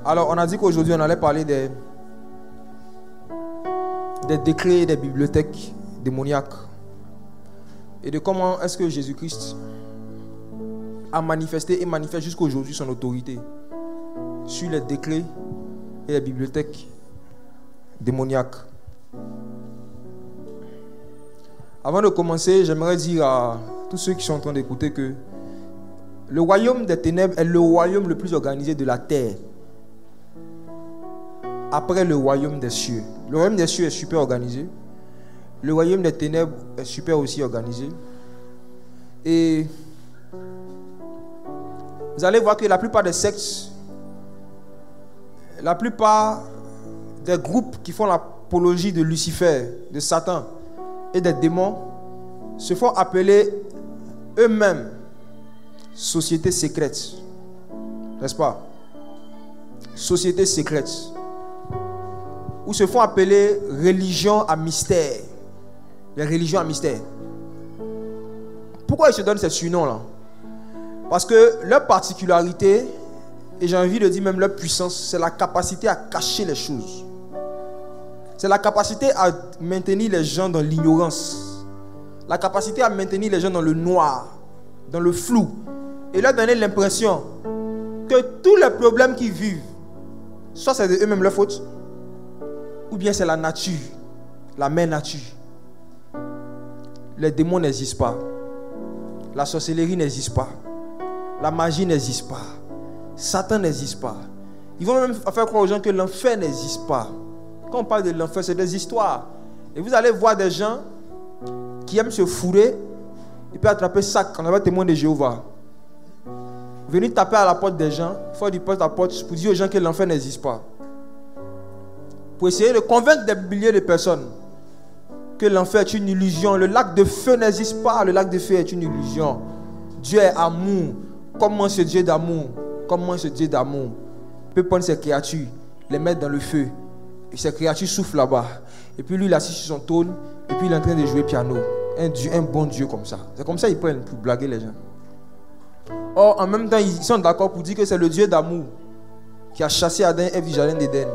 Alors, on a dit qu'aujourd'hui, on allait parler des décrets et des bibliothèques démoniaques. Et de comment est-ce que Jésus-Christ a manifesté et manifeste jusqu'à aujourd'hui son autorité sur les décrets et les bibliothèques démoniaques. Avant de commencer, j'aimerais dire à tous ceux qui sont en train d'écouter que le royaume des ténèbres est le royaume le plus organisé de la terre. Après le royaume des cieux. Le royaume des cieux est super organisé. Le royaume des ténèbres est super aussi organisé. Et vous allez voir que la plupart des sectes, la plupart des groupes qui font l'apologie de Lucifer, de Satan et des démons se font appeler eux-mêmes sociétés secrètes. N'est-ce pas? Sociétés secrètes. Ou se font appeler religion à mystère. Les religions à mystère. Pourquoi ils se donnent ces surnoms-là? Parce que leur particularité, et j'ai envie de dire même leur puissance, c'est la capacité à cacher les choses. C'est la capacité à maintenir les gens dans l'ignorance. La capacité à maintenir les gens dans le noir, dans le flou. Et leur donner l'impression que tous les problèmes qu'ils vivent, soit c'est de eux-mêmes leur faute, ou bien c'est la nature, la mère nature. Les démons n'existent pas. La sorcellerie n'existe pas. La magie n'existe pas. Satan n'existe pas. Ils vont même faire croire aux gens que l'enfer n'existe pas. Quand on parle de l'enfer, c'est des histoires. Et vous allez voir des gens qui aiment se fourrer et puis attraper sac quand on va témoin de Jéhovah. Venir taper à la porte des gens, faire du porte à porte pour dire aux gens que l'enfer n'existe pas. Pour essayer de convaincre des milliers de personnes que l'enfer est une illusion. Le lac de feu n'existe pas. Le lac de feu est une illusion. Dieu est amour. Comment ce Dieu d'amour, peut prendre ses créatures, les mettre dans le feu, et ces créatures soufflent là-bas, et puis lui il est assis sur son trône, et puis il est en train de jouer piano. Un bon Dieu comme ça. C'est comme ça qu'ils prennent pour blaguer les gens. Or, en même temps, ils sont d'accord pour dire que c'est le Dieu d'amour qui a chassé Adam et Ève du jardin d'Éden.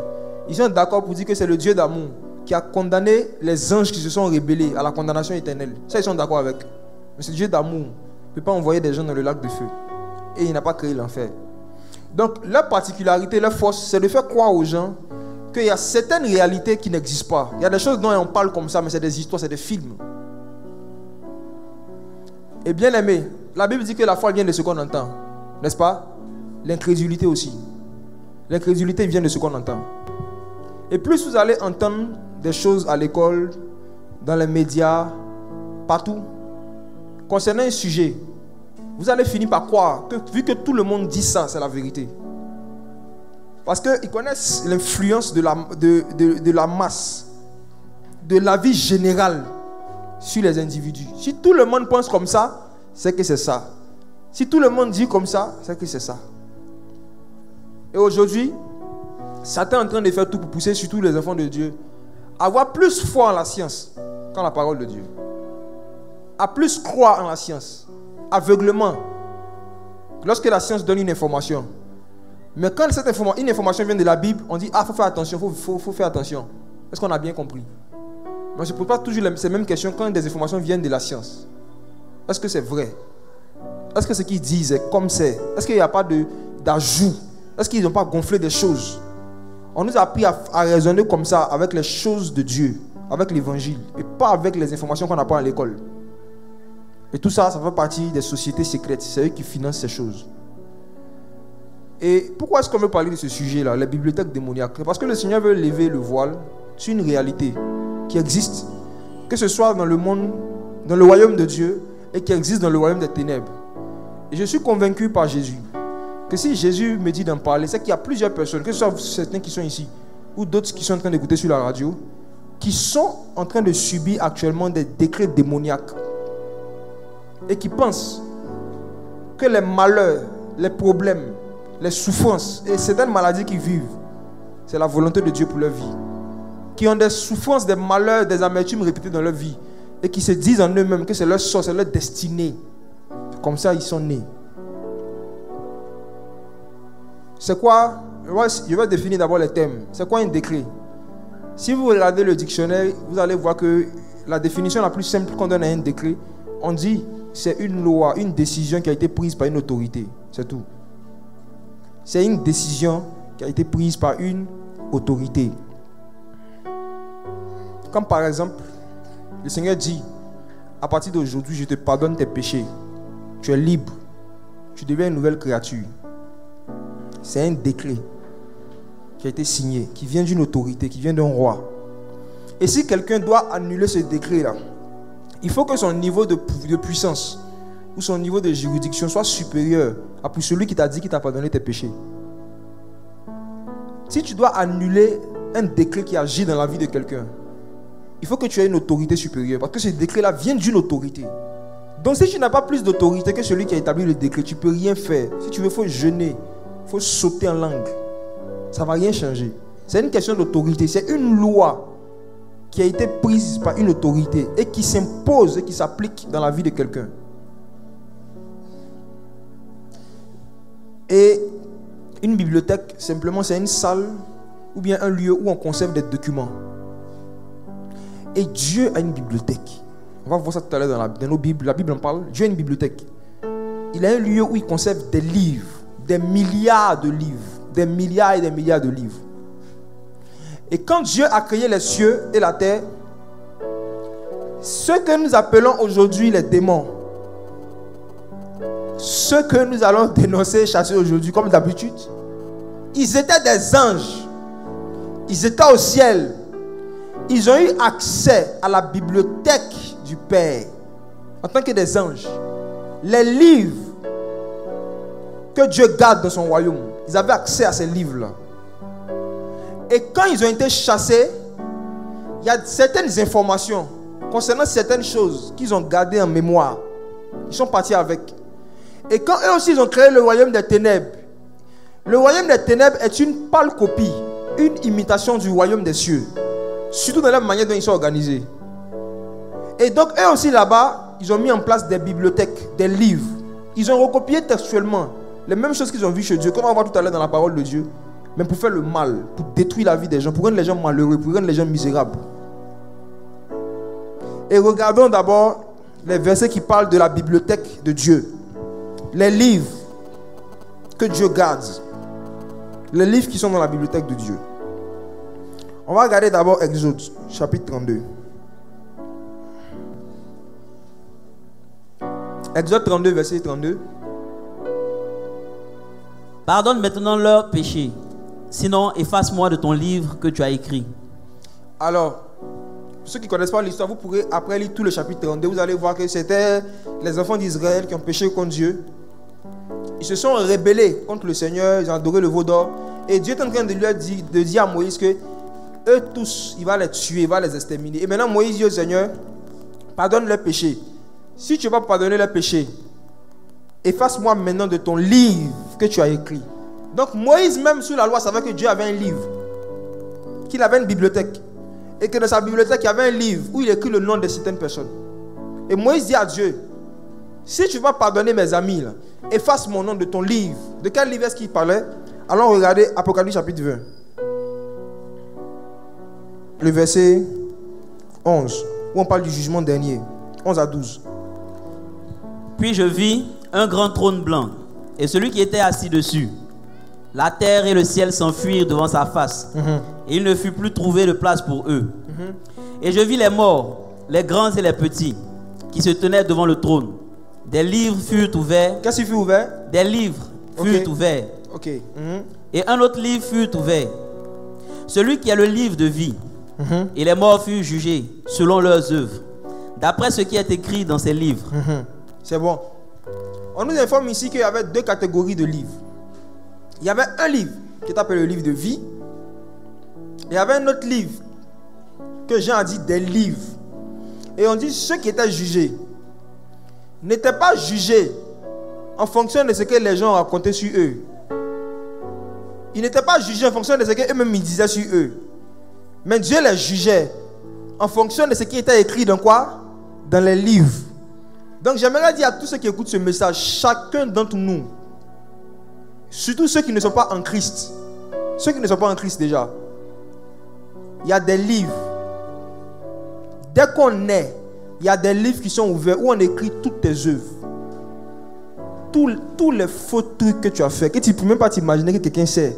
Ils sont d'accord pour dire que c'est le Dieu d'amour qui a condamné les anges qui se sont rébellés à la condamnation éternelle. Ça, ils sont d'accord avec. Mais ce Dieu d'amour ne peut pas envoyer des gens dans le lac de feu. Et il n'a pas créé l'enfer. Donc, leur particularité, leur force, c'est de faire croire aux gens qu'il y a certaines réalités qui n'existent pas. Il y a des choses dont on parle comme ça, mais c'est des histoires, c'est des films. Et bien aimé, la Bible dit que la foi vient de ce qu'on entend. N'est-ce pas? L'incrédulité aussi. L'incrédulité vient de ce qu'on entend. Et plus vous allez entendre des choses à l'école, dans les médias, partout, concernant un sujet, vous allez finir par croire que vu que tout le monde dit ça, c'est la vérité. Parce qu'ils connaissent l'influence de la masse, de la vie générale sur les individus. Si tout le monde pense comme ça, c'est que c'est ça. Si tout le monde dit comme ça, c'est que c'est ça. Et aujourd'hui, Satan est en train de faire tout pour pousser surtout les enfants de Dieu à avoir plus foi en la science qu'en la parole de Dieu. À plus croire en la science. Aveuglement. Lorsque la science donne une information. Mais quand une information vient de la Bible, on dit, faut faire attention, faut faire attention. Est-ce qu'on a bien compris? Mais je ne pose pas toujours ces mêmes questions quand des informations viennent de la science. Est-ce que c'est vrai? Est-ce que ce qu'ils disent est comme c'est? Est-ce qu'il n'y a pas d'ajout? Est-ce qu'ils n'ont pas gonflé des choses? On nous a appris à raisonner comme ça avec les choses de Dieu, avec l'évangile, et pas avec les informations qu'on apprend à l'école. Et tout ça, ça fait partie des sociétés secrètes. C'est eux qui financent ces choses. Et pourquoi est-ce qu'on veut parler de ce sujet-là, les bibliothèques démoniaques? Parce que le Seigneur veut lever le voile sur une réalité qui existe, que ce soit dans le monde, dans le royaume de Dieu, et qui existe dans le royaume des ténèbres. Et je suis convaincu par Jésus que si Jésus me dit d'en parler, c'est qu'il y a plusieurs personnes, que ce soit certains qui sont ici, ou d'autres qui sont en train d'écouter sur la radio, qui sont en train de subir actuellement des décrets démoniaques. Et qui pensent que les malheurs, les problèmes, les souffrances et certaines maladies qu'ils vivent, c'est la volonté de Dieu pour leur vie. Qui ont des souffrances, des malheurs, des amertumes répétées dans leur vie. Et qui se disent en eux-mêmes que c'est leur sort, c'est leur destinée. Comme ça, ils sont nés. C'est quoi je vais définir d'abord les thèmes. C'est quoi un décret? Si vous regardez le dictionnaire, vous allez voir que la définition la plus simple qu'on donne à un décret, on dit c'est une loi, une décision qui a été prise par une autorité. C'est tout. C'est une décision qui a été prise par une autorité. Comme par exemple, le Seigneur dit, à partir d'aujourd'hui, je te pardonne tes péchés. Tu es libre. Tu deviens une nouvelle créature. C'est un décret qui a été signé, qui vient d'une autorité, qui vient d'un roi. Et si quelqu'un doit annuler ce décret-là, il faut que son niveau de puissance ou son niveau de juridiction soit supérieur à pour celui qui t'a dit qu'il t'a pardonné tes péchés. Si tu dois annuler un décret qui agit dans la vie de quelqu'un, il faut que tu aies une autorité supérieure, parce que ce décret-là vient d'une autorité. Donc si tu n'as pas plus d'autorité que celui qui a établi le décret, tu ne peux rien faire. Si tu veux, il faut jeûner, il faut sauter en langue. Ça ne va rien changer. C'est une question d'autorité. C'est une loi qui a été prise par une autorité et qui s'impose et qui s'applique dans la vie de quelqu'un. Et une bibliothèque, simplement, c'est une salle ou bien un lieu où on conserve des documents. Et Dieu a une bibliothèque. On va voir ça tout à l'heure dans nos Bibles. La Bible en parle. Dieu a une bibliothèque. Il a un lieu où il conserve des livres, des milliards de livres, des milliards et des milliards de livres. Et quand Dieu a créé les cieux et la terre, ce que nous appelons aujourd'hui les démons, ceux que nous allons dénoncer et chasser aujourd'hui, comme d'habitude, ils étaient des anges. Ils étaient au ciel. Ils ont eu accès à la bibliothèque du Père en tant que des anges. Les livres que Dieu garde dans son royaume, ils avaient accès à ces livres-là. Et quand ils ont été chassés, il y a certaines informations concernant certaines choses qu'ils ont gardées en mémoire. Ils sont partis avec. Et quand eux aussi ils ont créé le royaume des ténèbres, le royaume des ténèbres est une pâle copie, une imitation du royaume des cieux. Surtout dans la manière dont ils sont organisés. Et donc eux aussi là-bas, ils ont mis en place des bibliothèques, des livres. Ils ont recopié textuellement les mêmes choses qu'ils ont vues chez Dieu, comme on va voir tout à l'heure dans la parole de Dieu, mais pour faire le mal, pour détruire la vie des gens, pour rendre les gens malheureux, pour rendre les gens misérables. Et regardons d'abord les versets qui parlent de la bibliothèque de Dieu. Les livres que Dieu garde. Les livres qui sont dans la bibliothèque de Dieu. On va regarder d'abord Exode, chapitre 32. Exode 32, verset 32. Pardonne maintenant leurs péchés, sinon efface-moi de ton livre que tu as écrit. Alors, pour ceux qui ne connaissent pas l'histoire, vous pourrez après lire tout le chapitre 32. Vous allez voir que c'était les enfants d'Israël qui ont péché contre Dieu. Ils se sont rebellés contre le Seigneur, ils ont adoré le veau d'or. Et Dieu est en train de dire à Moïse que eux tous, il va les tuer, il va les exterminer. Et maintenant Moïse dit au Seigneur, pardonne leurs péchés. Si tu ne vas pas pardonner leurs péchés, efface-moi maintenant de ton livre que tu as écrit. Donc Moïse même sous la loi savait que Dieu avait un livre, qu'il avait une bibliothèque. Et que dans sa bibliothèque il y avait un livre où il écrit le nom de certaines personnes. Et Moïse dit à Dieu, si tu vas pardonner mes amis là, efface mon nom de ton livre. De quel livre est-ce qu'il parlait? Allons regarder Apocalypse chapitre 20. Le verset 11, où on parle du jugement dernier. 11 à 12. Puis je vis un grand trône blanc, et celui qui était assis dessus. La terre et le ciel s'enfuirent devant sa face, et il ne fut plus trouvé de place pour eux. Et je vis les morts, les grands et les petits, qui se tenaient devant le trône. Des livres furent ouverts. Qu'est-ce qui fut ouvert? Des livres furent ouverts. Et un autre livre fut ouvert. Celui qui a le livre de vie. Et les morts furent jugés selon leurs œuvres, d'après ce qui est écrit dans ces livres. C'est bon. On nous informe ici qu'il y avait deux catégories de livres. Il y avait un livre qui est appelé le livre de vie. Il y avait un autre livre que Jean a dit des livres. Et on dit ceux qui étaient jugés n'étaient pas jugés en fonction de ce que les gens racontaient sur eux. Ils n'étaient pas jugés en fonction de ce qu'eux-mêmes ils disaient sur eux. Mais Dieu les jugeait en fonction de ce qui était écrit dans quoi? Dans les livres. Donc j'aimerais dire à tous ceux qui écoutent ce message, chacun d'entre nous, surtout ceux qui ne sont pas en Christ, Ceux qui ne sont pas en Christ déjà, il y a des livres. Dès qu'on naît, il y a des livres qui sont ouverts où on écrit toutes tes œuvres. Tous les faux trucs que tu as fait, que tu ne peux même pas t'imaginer que quelqu'un sait.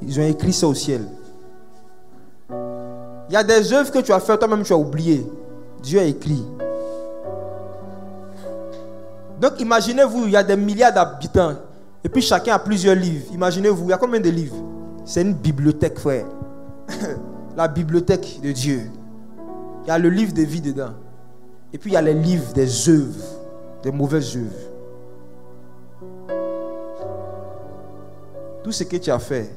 Ils ont écrit ça au ciel. Il y a des œuvres que tu as fait, toi-même tu as oublié. Dieu a écrit. Donc imaginez-vous, il y a des milliards d'habitants. Et puis chacun a plusieurs livres. Imaginez-vous, il y a combien de livres? C'est une bibliothèque, frère. La bibliothèque de Dieu. Il y a le livre de vie dedans. Et puis il y a les livres des œuvres, des mauvaises œuvres. Tout ce que tu as fait,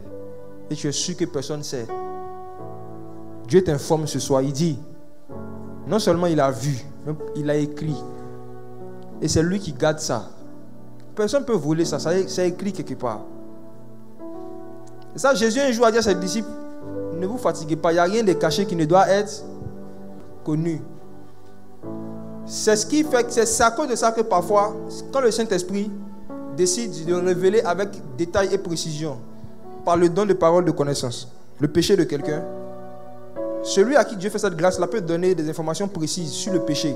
et tu es sûr que personne ne sait. Dieu t'informe ce soir, il dit, non seulement il a vu, mais il a écrit. Et c'est lui qui garde ça. Personne ne peut voler ça, c'est écrit quelque part. Et ça, Jésus un jour a dit à ses disciples, ne vous fatiguez pas, il n'y a rien de caché qui ne doit être connu. C'est ce qui fait que c'est à cause de ça que parfois, quand le Saint-Esprit décide de révéler avec détail et précision, par le don de parole de connaissance, le péché de quelqu'un, celui à qui Dieu fait cette grâce-là peut donner des informations précises sur le péché.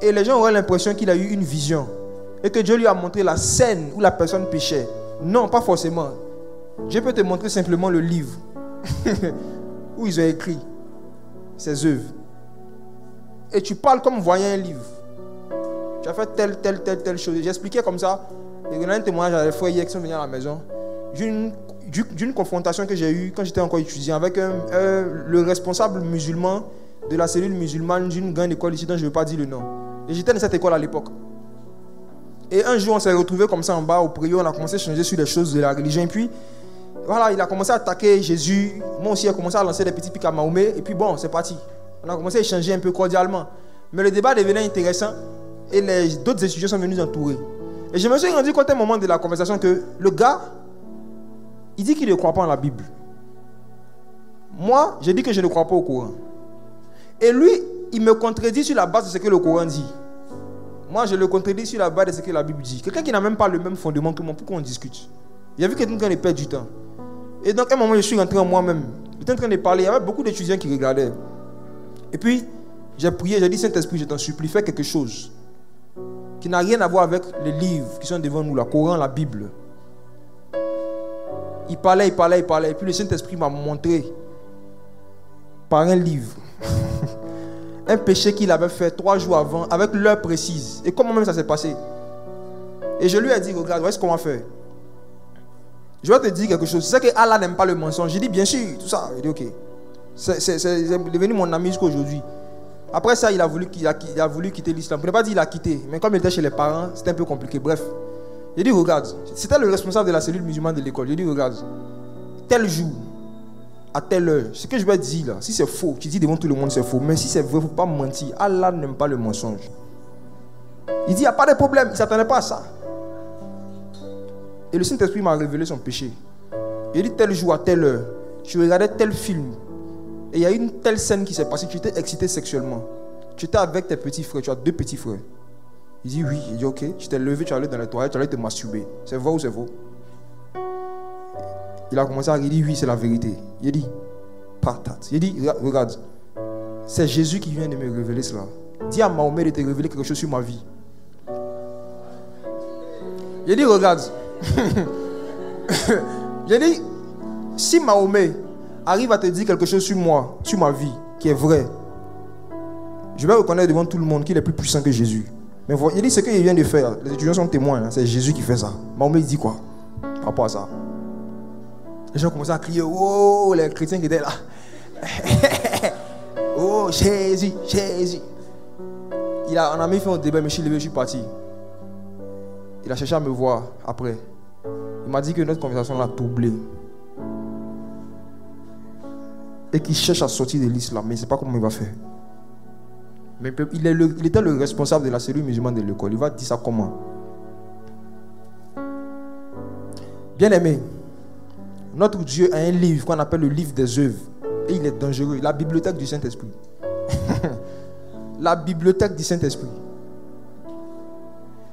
Et les gens auraient l'impression qu'il a eu une vision et que Dieu lui a montré la scène où la personne péchait. Non, pas forcément. Dieu peut te montrer simplement le livre où ils ont écrit ses œuvres. Et tu parles comme voyant un livre. Tu as fait telle chose. J'expliquais comme ça. Et il y a un témoignage à des frères hier qui sont venus à la maison d'une confrontation que j'ai eue quand j'étais encore étudiant avec le responsable musulman de la cellule musulmane d'une grande école ici dont je ne veux pas dire le nom. Et j'étais dans cette école à l'époque. Et un jour on s'est retrouvés comme ça en bas au prière, on a commencé à changer sur les choses de la religion. Et puis voilà, il a commencé à attaquer Jésus. Moi aussi, j'ai commencé à lancer des petits pics à Mahomet. Et puis bon, c'est parti. On a commencé à échanger un peu cordialement. Mais le débat devenait intéressant et d'autres étudiants sont venus entourer. Et je me suis rendu compte à un moment de la conversation que le gars, il dit qu'il ne croit pas en la Bible. Moi, j'ai dit que je ne crois pas au Coran. Et lui, il me contredit sur la base de ce que le Coran dit. Moi, je le contredis sur la base de ce que la Bible dit. Quelqu'un qui n'a même pas le même fondement que moi, pourquoi on discute? Il a vu quelqu'un qui perd du temps. Et donc, à un moment, je suis rentré en moi-même. J'étais en train de parler. Il y avait beaucoup d'étudiants qui regardaient. Et puis, j'ai prié, j'ai dit, Saint-Esprit, je t'en supplie, fais quelque chose qui n'a rien à voir avec les livres qui sont devant nous, le Coran, la Bible. Il parlait. Et puis le Saint-Esprit m'a montré par un livre un péché qu'il avait fait 3 jours avant, avec l'heure précise. Et comment même ça s'est passé. Et je lui ai dit, regarde, voici ce qu'on va faire. Je vais te dire quelque chose. C'est que Allah n'aime pas le mensonge. J'ai dit, bien sûr, tout ça. Il dit, ok. C'est devenu mon ami jusqu'à aujourd'hui. Après ça, il a voulu quitter l'islam. Pour ne pas dire qu'il a quitté. Mais comme il était chez les parents, c'était un peu compliqué. Bref. J'ai dit, regarde. C'était le responsable de la cellule musulmane de l'école. J'ai dit, regarde. Tel jour, à telle heure, ce que je vais dire là, si c'est faux, tu dis devant tout le monde c'est faux. Mais si c'est vrai, il ne faut pas mentir. Allah n'aime pas le mensonge. Il dit, il n'y a pas de problème. Il ne s'attendait pas à ça. Et le Saint-Esprit m'a révélé son péché. Il dit, tel jour, à telle heure, tu regardais tel film. Et il y a une telle scène qui s'est passée, tu étais excité sexuellement. Tu étais avec tes petits frères, tu as 2 petits frères. Il dit oui, il dit ok, tu t'es levé, tu es allé dans les toilettes, tu es allé te masturber. C'est vrai ou c'est faux? Il a commencé à rire, il dit oui, c'est la vérité. Il dit, patate. Il dit, regarde, c'est Jésus qui vient de me révéler cela. Dis à Mahomet de te révéler quelque chose sur ma vie. Il dit, regarde. J'ai dit, si Mahomet arrive à te dire quelque chose sur moi, sur ma vie, qui est vrai, je vais reconnaître devant tout le monde qu'il est plus puissant que Jésus. Mais il dit ce qu'il vient de faire. Les étudiants sont témoins, hein, c'est Jésus qui fait ça. Mahomet il dit quoi par rapport à ça? Les gens commencent à crier, oh, les chrétiens qui étaient là. Oh, Jésus, Jésus. On a mis fin au débat, mais je suis levé, je suis parti. Il a cherché à me voir après. Il m'a dit que notre conversation l'a troublé. Et qu'il cherche à sortir de l'islam, mais il ne sait pas comment il va faire. Mais il était le responsable de la cellule musulmane de l'école. Il va dire ça comment? Bien aimé, notre Dieu a un livre qu'on appelle le livre des œuvres. Et il est dangereux. La bibliothèque du Saint-Esprit. La bibliothèque du Saint-Esprit.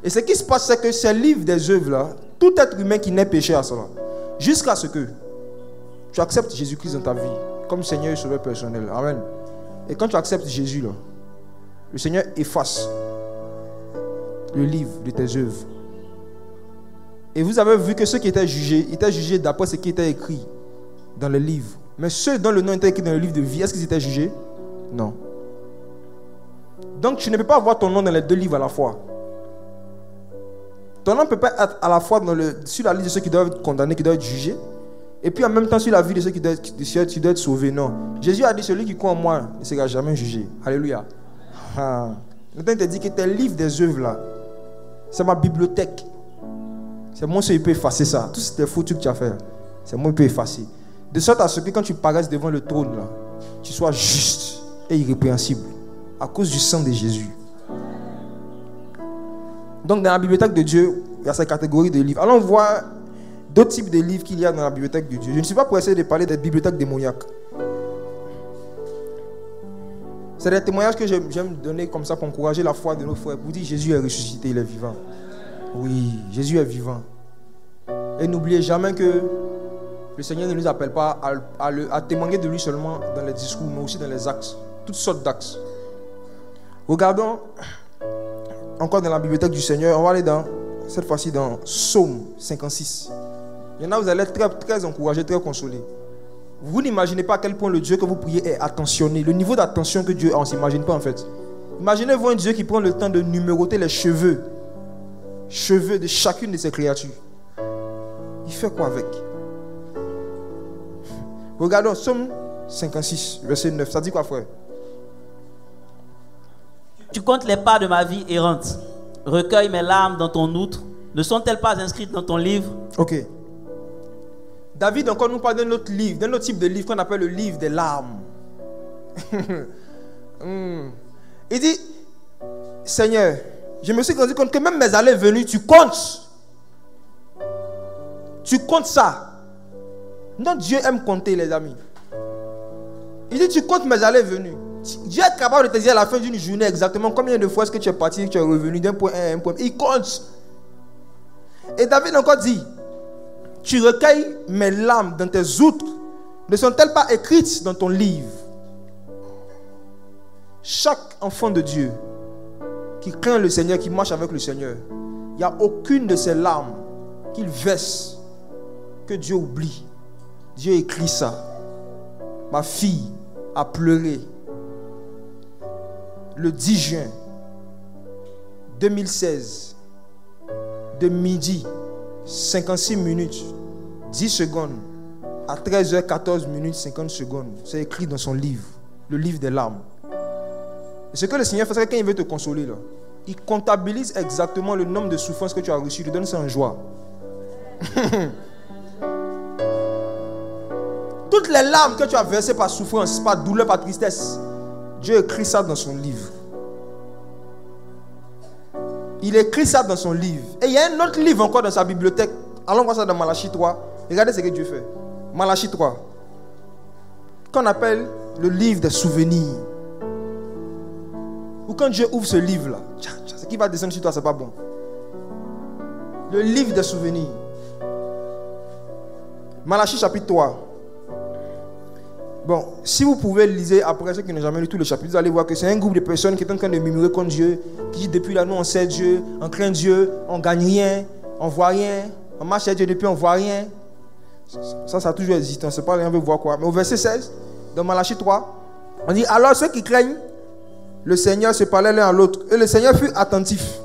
Et ce qui se passe, c'est que ces livres des œuvres-là, tout être humain qui n'est péché à cela, jusqu'à ce que tu acceptes Jésus-Christ dans ta vie comme Seigneur et Sauveur personnel. Amen. Et quand tu acceptes Jésus, là, le Seigneur efface le livre de tes œuvres. Et vous avez vu que ceux qui étaient jugés d'après ce qui était écrit dans le livre. Mais ceux dont le nom était écrit dans le livre de vie, est-ce qu'ils étaient jugés? Non. Donc tu ne peux pas avoir ton nom dans les deux livres à la fois. Ton nom ne peut pas être à la fois sur la liste de ceux qui doivent être condamnés, qui doivent être jugés, et puis en même temps sur la vie de ceux qui doivent être sauvés. Non. Jésus a dit, celui qui croit en moi ne sera jamais jugé. Alléluia. Maintenant, il te dit que tes livres des œuvres là, c'est ma bibliothèque. C'est moi qui peux effacer ça. Tous ces faux trucs que tu as fait, c'est moi qui peux effacer. De sorte à ce que quand tu paraisses devant le trône là, tu sois juste et irrépréhensible à cause du sang de Jésus. Donc dans la bibliothèque de Dieu, il y a cette catégorie de livres. Allons voir d'autres types de livres qu'il y a dans la bibliothèque de Dieu. Je ne suis pas pour essayer de parler des bibliothèques démoniaques. C'est des témoignages que j'aime donner comme ça pour encourager la foi de nos frères. Pour dire Jésus est ressuscité, il est vivant. Oui, Jésus est vivant. Et n'oubliez jamais que le Seigneur ne nous appelle pas à témoigner de lui seulement dans les discours, mais aussi dans les actes. Toutes sortes d'actes. Regardons encore dans la bibliothèque du Seigneur. On va aller cette fois-ci dans Psaume 56. Il y en a, vous allez être très, très encouragés, très consolés. Vous n'imaginez pas à quel point le Dieu que vous priez est attentionné. Le niveau d'attention que Dieu a, on ne s'imagine pas en fait. Imaginez-vous un Dieu qui prend le temps de numéroter les cheveux de chacune de ses créatures. Il fait quoi avec? Regardons Psaume 56, verset 9. Ça dit quoi, frère? Tu comptes les pas de ma vie errante. Recueille mes larmes dans ton outre. Ne sont-elles pas inscrites dans ton livre? Ok. David encore nous parle d'un autre livre, d'un autre type de livre qu'on appelle le livre des larmes. Il dit, Seigneur, je me suis rendu compte que même mes allées et venues, tu comptes. Tu comptes ça. Notre Dieu aime compter, les amis. Il dit, tu comptes mes allées et venues. Dieu est capable de te dire à la fin d'une journée exactement combien de fois est-ce que tu es parti, tu es revenu d'un point A à un point B. Il compte. Et David encore dit, tu recueilles mes larmes dans tes outres. Ne sont-elles pas écrites dans ton livre? Chaque enfant de Dieu qui craint le Seigneur, qui marche avec le Seigneur, il n'y a aucune de ces larmes qu'il verse que Dieu oublie. Dieu écrit ça. Ma fille a pleuré le 10 juin 2016 de midi 56 minutes 10 secondes à 13h14 minutes 50 secondes. C'est écrit dans son livre, le livre des larmes. Et ce que le Seigneur fait, c'est que quand il veut te consoler, là, il comptabilise exactement le nombre de souffrances que tu as reçues. Il te donne ça en joie. Toutes les larmes que tu as versées par souffrance, par douleur, par tristesse, Dieu écrit ça dans son livre. Il écrit ça dans son livre. Et il y a un autre livre encore dans sa bibliothèque. Allons voir ça dans Malachie 3. Regardez ce que Dieu fait. Malachie 3. Qu'on appelle le livre des souvenirs. Ou quand Dieu ouvre ce livre-là, ce qui va descendre sur toi, c'est pas bon. Le livre des souvenirs. Malachie chapitre 3. Bon, si vous pouvez lire après, ceux qui n'ont jamais lu tout le chapitre, vous allez voir que c'est un groupe de personnes qui sont en train de murmurer contre Dieu, qui dit depuis là, nous on sait Dieu, on craint Dieu, on gagne rien, on voit rien, on marche avec Dieu depuis on voit rien. Ça a toujours existé, on ne sait pas rien, on veut voir quoi. Mais au verset 16, dans Malachie 3, on dit, alors ceux qui craignent le Seigneur se parlaient l'un à l'autre, et le Seigneur fut attentif.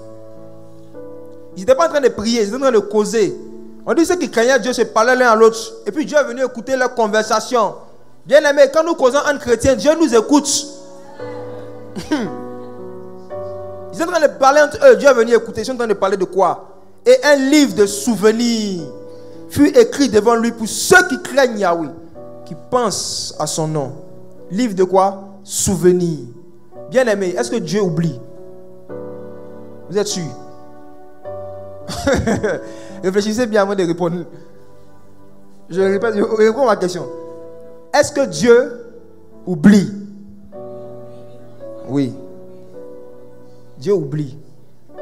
Ils n'étaient pas en train de prier, ils étaient en train de causer. On dit ceux qui craignaient Dieu se parlaient l'un à l'autre, et puis Dieu est venu écouter leur conversation. Bien aimé, quand nous causons entre chrétiens, Dieu nous écoute. Ils sont en train de parler entre eux, Dieu est venu écouter. Ils sont en train de parler de quoi? Et un livre de souvenirs fut écrit devant lui pour ceux qui craignent Yahweh, qui pensent à son nom. Livre de quoi? Souvenirs. Bien aimé, est-ce que Dieu oublie? Vous êtes sûr? Réfléchissez bien avant de répondre. Je répète, je réponds à ma question. Est-ce que Dieu oublie? Oui. Dieu oublie.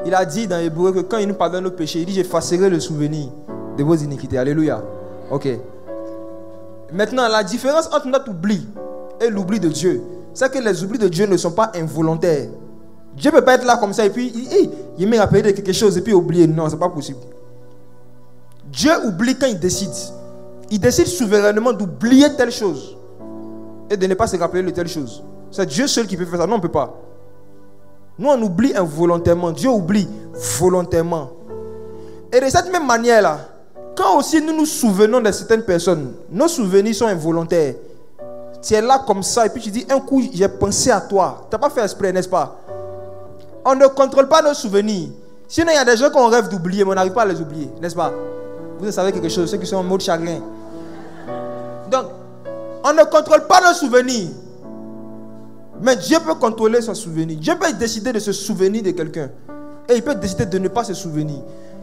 Il a dit dans Hébreu que quand il nous pardonne nos péchés, il dit j'effacerai le souvenir de vos iniquités. Alléluia. Ok. Maintenant, la différence entre notre oubli et l'oubli de Dieu, c'est que les oublis de Dieu ne sont pas involontaires. Dieu ne peut pas être là comme ça et puis il me rappelle de quelque chose et puis oublier. Non, ce n'est pas possible. Dieu oublie quand il décide. Il décide souverainement d'oublier telle chose et de ne pas se rappeler de telle chose. C'est Dieu seul qui peut faire ça. Non, on ne peut pas. Nous, on oublie involontairement. Dieu oublie volontairement. Et de cette même manière-là, quand aussi nous nous souvenons de certaines personnes, nos souvenirs sont involontaires. Tu es là comme ça et puis tu dis, un coup, j'ai pensé à toi. Tu n'as pas fait exprès, n'est-ce pas? On ne contrôle pas nos souvenirs. Sinon, il y a des gens qu'on rêve d'oublier, mais on n'arrive pas à les oublier, n'est-ce pas? Vous savez quelque chose, ceux qui sont en mode chagrin. Donc, on ne contrôle pas nos souvenirs. Mais Dieu peut contrôler son souvenir. Dieu peut décider de se souvenir de quelqu'un. Et il peut décider de ne pas se souvenir.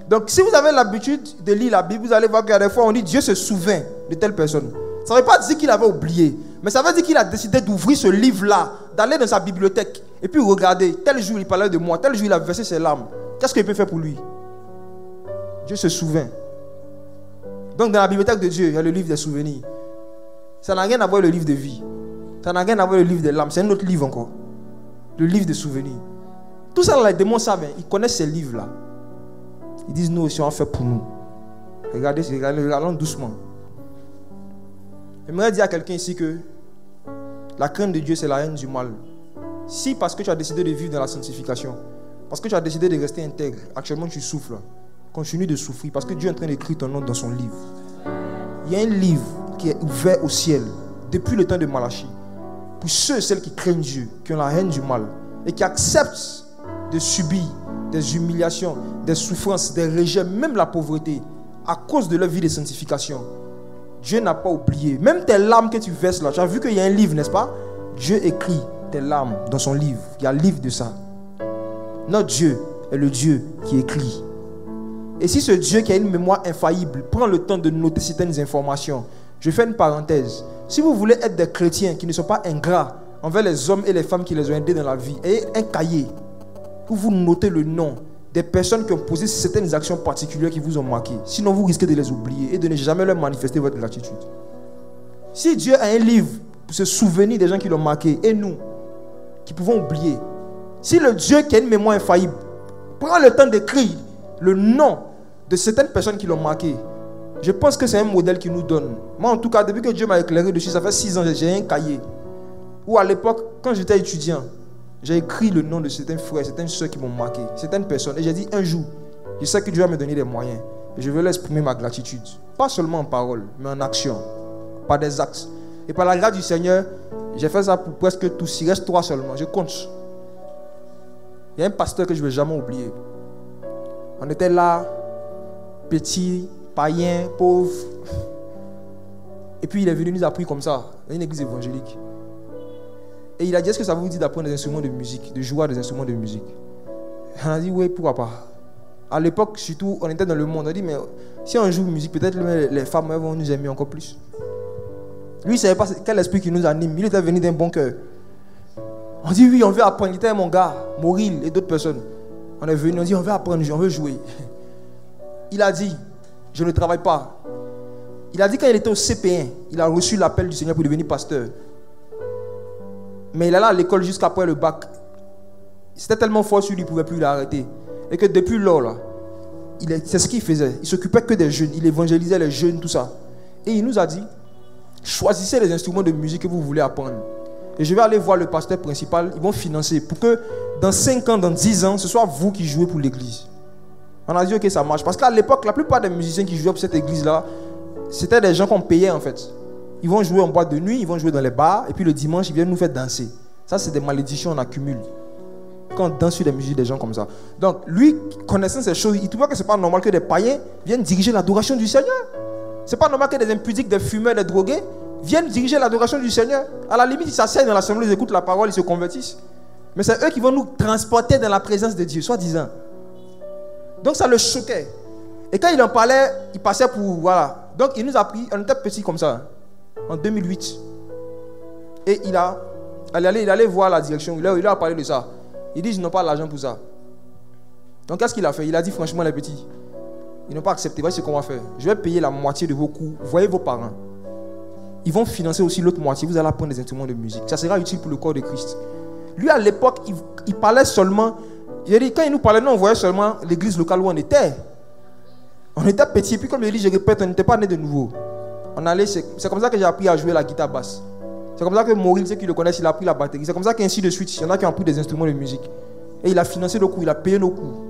Donc, si vous avez l'habitude de lire la Bible, vous allez voir qu'il y a des fois, on dit Dieu se souvient de telle personne. Ça ne veut pas dire qu'il avait oublié. Mais ça veut dire qu'il a décidé d'ouvrir ce livre-là, d'aller dans sa bibliothèque. Et puis regarder, tel jour il parlait de moi, tel jour il a versé ses larmes. Qu'est-ce qu'il peut faire pour lui? Dieu se souvient. Donc, dans la bibliothèque de Dieu, il y a le livre des souvenirs. Ça n'a rien à voir avec le livre de vie. Ça n'a rien à voir avec le livre des larmes. C'est un autre livre encore. Le livre des souvenirs. Tout ça, les démons savent. Ils connaissent ces livres-là. Ils disent, nous aussi, on fait pour nous. Regardez, regardons doucement. J'aimerais dire à quelqu'un ici que la crainte de Dieu, c'est la haine du mal. Si parce que tu as décidé de vivre dans la sanctification, parce que tu as décidé de rester intègre, actuellement tu souffres, continue de souffrir, parce que Dieu est en train d'écrire ton nom dans son livre. Il y a un livre qui est ouvert au ciel depuis le temps de Malachie. Pour ceux et celles qui craignent Dieu, qui ont la haine du mal et qui acceptent de subir des humiliations, des souffrances, des rejets, même la pauvreté, à cause de leur vie de sanctification. Dieu n'a pas oublié. Même tes larmes que tu verses là, tu as vu qu'il y a un livre, n'est-ce pas? Dieu écrit tes larmes dans son livre. Il y a un livre de ça. Notre Dieu est le Dieu qui écrit. Et si ce Dieu qui a une mémoire infaillible prend le temps de noter certaines informations, je fais une parenthèse. Si vous voulez être des chrétiens qui ne sont pas ingrats envers les hommes et les femmes qui les ont aidés dans la vie, ayez un cahier où vous notez le nom des personnes qui ont posé certaines actions particulières qui vous ont marqué. Sinon, vous risquez de les oublier et de ne jamais leur manifester votre gratitude. Si Dieu a un livre pour se souvenir des gens qui l'ont marqué, et nous, qui pouvons oublier, si le Dieu qui a une mémoire infaillible prend le temps d'écrire le nom de certaines personnes qui l'ont marqué, je pense que c'est un modèle qu'il nous donne. Moi, en tout cas, depuis que Dieu m'a éclairé dessus, ça fait 6 ans, j'ai un cahier où à l'époque, quand j'étais étudiant, j'ai écrit le nom de certains frères, certaines soeurs qui m'ont marqué, certaines personnes. Et j'ai dit, un jour, je sais que Dieu va me donner des moyens. Et je vais leur exprimer ma gratitude. Pas seulement en parole, mais en action. Par des actes. Et par la grâce du Seigneur, j'ai fait ça pour presque tous. Il reste 3 seulement. Je compte. Il y a un pasteur que je ne vais jamais oublier. On était là, petit, païen, pauvre. Et puis il est venu nous apprendre comme ça, dans une église évangélique. Et il a dit, est-ce que ça vous dit d'apprendre des instruments de musique, de jouer à des instruments de musique? On a dit, oui, pourquoi pas. À l'époque, surtout, on était dans le monde. On a dit, mais si on joue musique, peut-être les femmes vont nous aimer encore plus. Lui, il ne savait pas quel esprit qui nous anime. Il était venu d'un bon cœur. On dit, oui, on veut apprendre. Il était mon gars, Mauril et d'autres personnes. On est venu, on dit, on veut apprendre, on veut jouer. Il a dit, je ne travaille pas. Il a dit, quand il était au CP1, il a reçu l'appel du Seigneur pour devenir pasteur. Mais il est là à l'école jusqu'après le bac. C'était tellement fort sur lui, il ne pouvait plus l'arrêter. Et que depuis lors, là, c'est ce qu'il faisait. Il ne s'occupait que des jeunes. Il évangélisait les jeunes, tout ça. Et il nous a dit, choisissez les instruments de musique que vous voulez apprendre. Et je vais aller voir le pasteur principal. Ils vont financer pour que dans 5 ans, dans 10 ans, ce soit vous qui jouez pour l'église. On a dit, ok, ça marche. Parce qu'à l'époque, la plupart des musiciens qui jouaient pour cette église-là, c'était des gens qu'on payait en fait. Ils vont jouer en boîte de nuit, ils vont jouer dans les bars, et puis le dimanche, ils viennent nous faire danser. Ça, c'est des malédictions qu'on accumule quand on danse sur des musiques des gens comme ça. Donc, lui, connaissant ces choses, il trouvait que ce n'est pas normal que des païens viennent diriger l'adoration du Seigneur. Ce n'est pas normal que des impudiques, des fumeurs, des drogués viennent diriger l'adoration du Seigneur. À la limite, ils s'asseyent dans l'assemblée, ils écoutent la parole, ils se convertissent. Mais c'est eux qui vont nous transporter dans la présence de Dieu, soi-disant. Donc, ça le choquait. Et quand il en parlait, il passait pour... Voilà. Donc, il nous a pris, on était petits comme ça, en 2008. Et il allait voir la direction, il a parlé de ça. Il dit, je n'ai pas l'argent pour ça. Donc, qu'est-ce qu'il a fait? Il a dit, franchement, les petits, ils n'ont pas accepté. Voici ce qu'on va faire. Je vais payer la moitié de vos coûts. Voyez vos parents. ils vont financer aussi l'autre moitié. Vous allez apprendre des instruments de musique. Ça sera utile pour le corps de Christ. Lui, à l'époque, il parlait seulement. Je dis, quand il nous parlait, nous, on voyait seulement l'église locale où on était. On était petits. Et puis, comme je dis, je répète, on n'était pas nés de nouveau. On allait, c'est comme ça que j'ai appris à jouer la guitare basse. C'est comme ça que Maurice, ceux qui le connaissent, il a appris la batterie. C'est comme ça qu'ainsi de suite, il y en a qui ont appris des instruments de musique. Et il a financé nos cours, il a payé nos cours.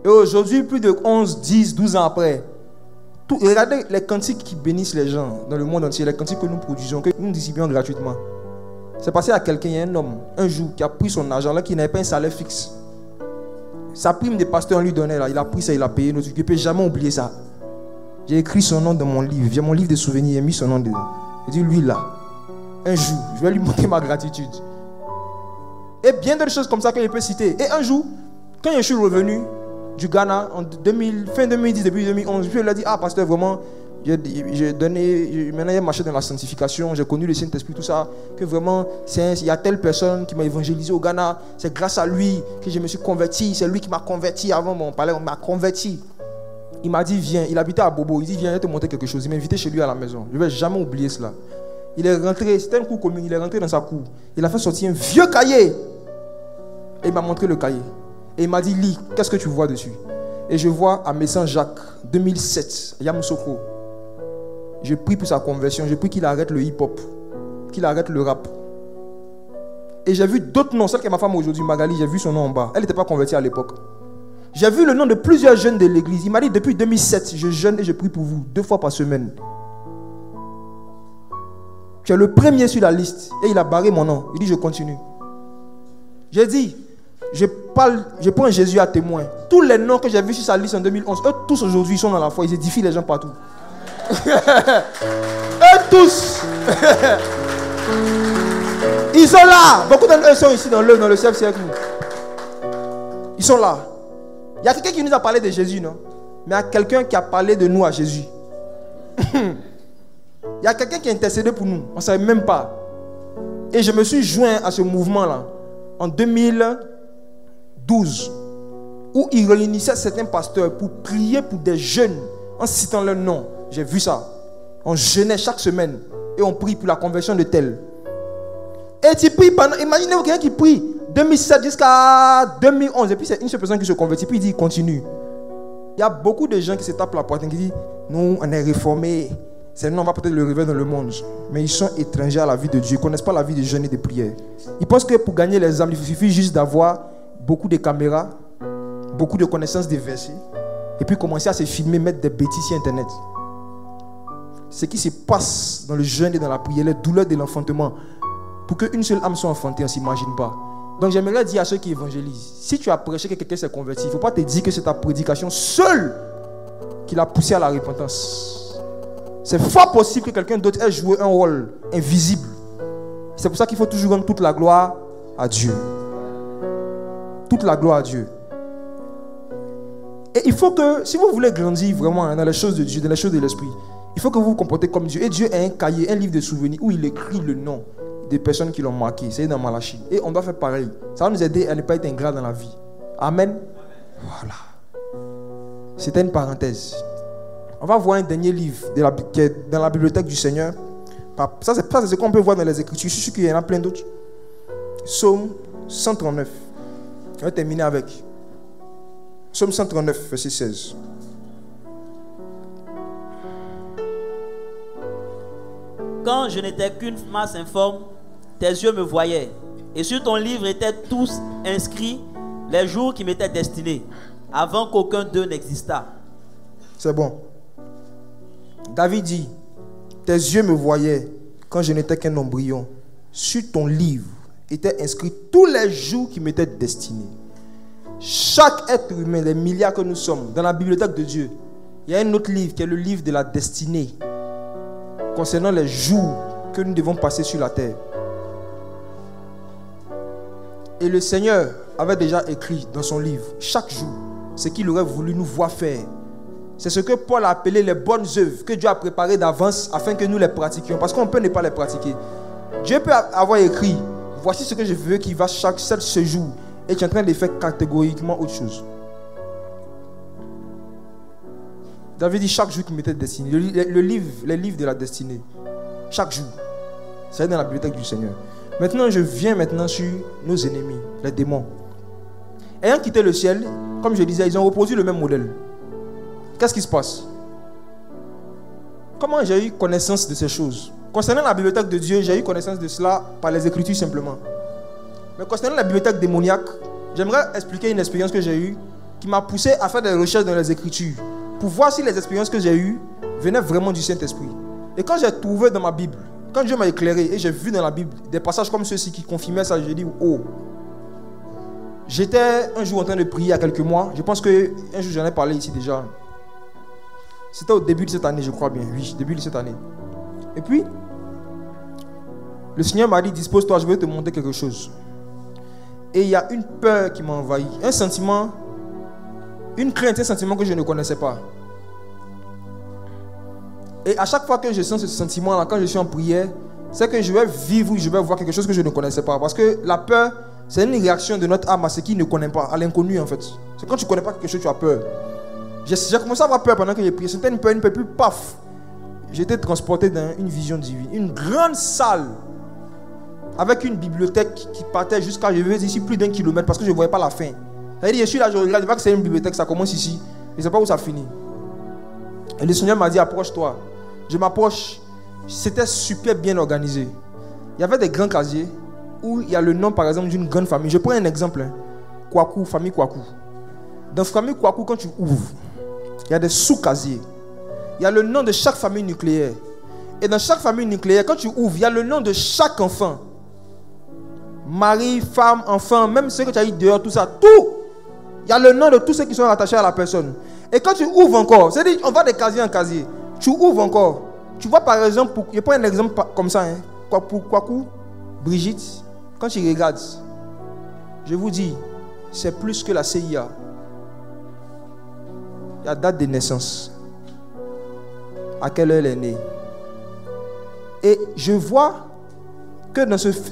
Et aujourd'hui, plus de 11, 10, 12 ans après, regardez les cantiques qui bénissent les gens dans le monde entier, les cantiques que nous produisons, que nous distribuons gratuitement. C'est passé à quelqu'un, il y a un homme, un jour, qui a pris son argent là, qui n'avait pas un salaire fixe. Sa prime de pasteur, on lui donnait là, il a pris ça, il a payé notre truc. Il ne peut jamais oublier ça. J'ai écrit son nom dans mon livre, j'ai mon livre de souvenirs, j'ai mis son nom dedans. J'ai dit, lui là, un jour, je vais lui montrer ma gratitude. Et bien d'autres choses comme ça que je peux citer. Et un jour, quand je suis revenu du Ghana, en fin 2010, début 2011, je lui ai dit, ah pasteur, vraiment, j'ai donné, maintenant j'ai marché dans la sanctification, j'ai connu le Saint-Esprit, tout ça, que vraiment, il y a telle personne qui m'a évangélisé au Ghana, c'est grâce à lui que je me suis converti, c'est lui qui m'a converti avant, on parlait, on m'a converti. Il m'a dit, viens, il habitait à Bobo, il dit, viens, je vais te montrer quelque chose. Il m'a invité chez lui à la maison, je ne vais jamais oublier cela. Il est rentré, c'était une cour commune, il est rentré dans sa cour, il a fait sortir un vieux cahier, et il m'a montré le cahier. Et il m'a dit, lis, qu'est-ce que tu vois dessus? Et je vois à Messin Jacques, 2007, Yamoussoukro. Je prie pour sa conversion, je prie qu'il arrête le hip-hop, qu'il arrête le rap. Et j'ai vu d'autres noms, celle qui est ma femme aujourd'hui, Magali, j'ai vu son nom en bas. Elle n'était pas convertie à l'époque. J'ai vu le nom de plusieurs jeunes de l'église. Il m'a dit, depuis 2007, je jeûne et je prie pour vous, 2 fois par semaine. Tu es le premier sur la liste. Et il a barré mon nom. Il dit, je continue. J'ai dit, je prends Jésus à témoin. Tous les noms que j'ai vus sur sa liste en 2011, eux tous aujourd'hui sont dans la foi. Ils édifient les gens partout. Eux tous. Ils sont là. Beaucoup d'entre eux sont ici dans le cercle. Ils sont là. Il y a quelqu'un qui nous a parlé de Jésus, non? Mais il y a quelqu'un qui a parlé de nous à Jésus. Il y a quelqu'un qui a intercédé pour nous. On ne savait même pas. Et je me suis joint à ce mouvement-là en 2012, où il réunissait certains pasteurs pour prier pour des jeunes en citant leur nom. J'ai vu ça. On jeûnait chaque semaine et on prie pour la conversion de tel. Et tu pries pendant. Imaginez-vous quelqu'un qui prie 2007 jusqu'à 2011. Et puis c'est une seule personne qui se convertit. Puis il dit continue. Il y a beaucoup de gens qui se tapent la poitrine qui disent nous on est réformés. C'est nous on va peut-être le réveiller dans le monde. Mais ils sont étrangers à la vie de Dieu. Ils ne connaissent pas la vie de jeûne et de prière. Ils pensent que pour gagner les âmes, il suffit juste d'avoir beaucoup de caméras, beaucoup de connaissances des versets. Et puis commencer à se filmer, mettre des bêtises sur Internet. Ce qui se passe dans le jeûne et dans la prière, les douleurs de l'enfantement. Pour qu'une seule âme soit enfantée, on ne s'imagine pas. Donc j'aimerais dire à ceux qui évangélisent, si tu as prêché que quelqu'un s'est converti, il ne faut pas te dire que c'est ta prédication seule qui l'a poussé à la repentance. C'est fort possible que quelqu'un d'autre ait joué un rôle invisible. C'est pour ça qu'il faut toujours rendre toute la gloire à Dieu. Toute la gloire à Dieu. Et il faut que, si vous voulez grandir vraiment dans les choses de Dieu, dans les choses de l'esprit, il faut que vous vous comportez comme Dieu. Et Dieu a un cahier, un livre de souvenirs où il écrit le nom des personnes qui l'ont marqué. C'est dans Malachie. Et on doit faire pareil. Ça va nous aider à ne pas être ingrat dans la vie. Amen. Voilà. C'était une parenthèse. On va voir un dernier livre qui est dans la bibliothèque du Seigneur. Ça, c'est ce qu'on peut voir dans les Écritures. Je suis sûr qu'il y en a plein d'autres. Psaume 139. On va terminer avec. Psaume 139, verset 16. Quand je n'étais qu'une masse informe, tes yeux me voyaient. Et sur ton livre étaient tous inscrits les jours qui m'étaient destinés, avant qu'aucun d'eux n'existât. C'est bon. David dit, tes yeux me voyaient quand je n'étais qu'un embryon. Sur ton livre étaient inscrits tous les jours qui m'étaient destinés. Chaque être humain, les milliards que nous sommes, dans la bibliothèque de Dieu, il y a un autre livre qui est le livre de la destinée, concernant les jours que nous devons passer sur la terre. Et le Seigneur avait déjà écrit dans son livre, chaque jour, ce qu'il aurait voulu nous voir faire. C'est ce que Paul a appelé les bonnes œuvres que Dieu a préparées d'avance afin que nous les pratiquions. Parce qu'on peut ne pas les pratiquer. Dieu peut avoir écrit, voici ce que je veux qu'il va ce jour. Et tu es en train de faire catégoriquement autre chose. David dit chaque jour qu'il m'était destiné. Les livres de la destinée. chaque jour. C'est dans la bibliothèque du Seigneur. Maintenant, je viens sur nos ennemis, les démons. Ayant quitté le ciel, comme je disais, ils ont reproduit le même modèle. Qu'est-ce qui se passe? Comment j'ai eu connaissance de ces choses? Concernant la bibliothèque de Dieu, j'ai eu connaissance de cela par les Écritures simplement. Mais concernant la bibliothèque démoniaque, j'aimerais expliquer une expérience que j'ai eue qui m'a poussé à faire des recherches dans les Écritures pour voir si les expériences que j'ai eues venaient vraiment du Saint-Esprit. Et quand j'ai trouvé dans ma Bible, quand Dieu m'a éclairé et j'ai vu dans la Bible des passages comme ceux-ci qui confirmaient ça, j'ai dit oh. J'étais un jour en train de prier il y a quelques mois. Je pense qu'un jour j'en ai parlé ici déjà. C'était au début de cette année, je crois bien. Oui, début de cette année. Et puis, le Seigneur m'a dit, dispose-toi, je vais te montrer quelque chose. Et il y a une peur qui m'a envahi. Un sentiment, une crainte, un sentiment que je ne connaissais pas. Et à chaque fois que je sens ce sentiment-là, quand je suis en prière, c'est que je vais vivre, je vais voir quelque chose que je ne connaissais pas. Parce que la peur, c'est une réaction de notre âme à ce qu'il ne connaît pas, à l'inconnu en fait. C'est quand tu ne connais pas quelque chose, tu as peur. J'ai commencé à avoir peur pendant que j'ai prié. C'était une peur plus paf. J'étais transporté dans une vision divine. Une grande salle avec une bibliothèque qui partait jusqu'à, je vais ici, plus d'1 kilomètre parce que je ne voyais pas la fin. C'est-à-dire, je suis là, je regarde, je vois que c'est une bibliothèque, ça commence ici. Je ne sais pas où ça finit. Et le Seigneur m'a dit, approche-toi. Je m'approche. C'était super bien organisé. Il y avait des grands casiers où il y a le nom, par exemple, d'une grande famille. Je prends un exemple. Kwaku, famille Kwaku. Dans famille Kwaku, quand tu ouvres, il y a des sous-casiers. Il y a le nom de chaque famille nucléaire. Et dans chaque famille nucléaire, quand tu ouvres, il y a le nom de chaque enfant. Mari, femme, enfant, même ceux que tu as eu dehors, tout ça, tout. Il y a le nom de tous ceux qui sont rattachés à la personne. Et quand tu ouvres encore, c'est-à-dire, on va de casier en casier. Tu ouvres encore. Tu vois par exemple, je prends un exemple comme ça, Kwaku, Brigitte, quand tu regardes, je vous dis, c'est plus que la CIA. Il y a date de naissance. À quelle heure elle est née. Et je vois que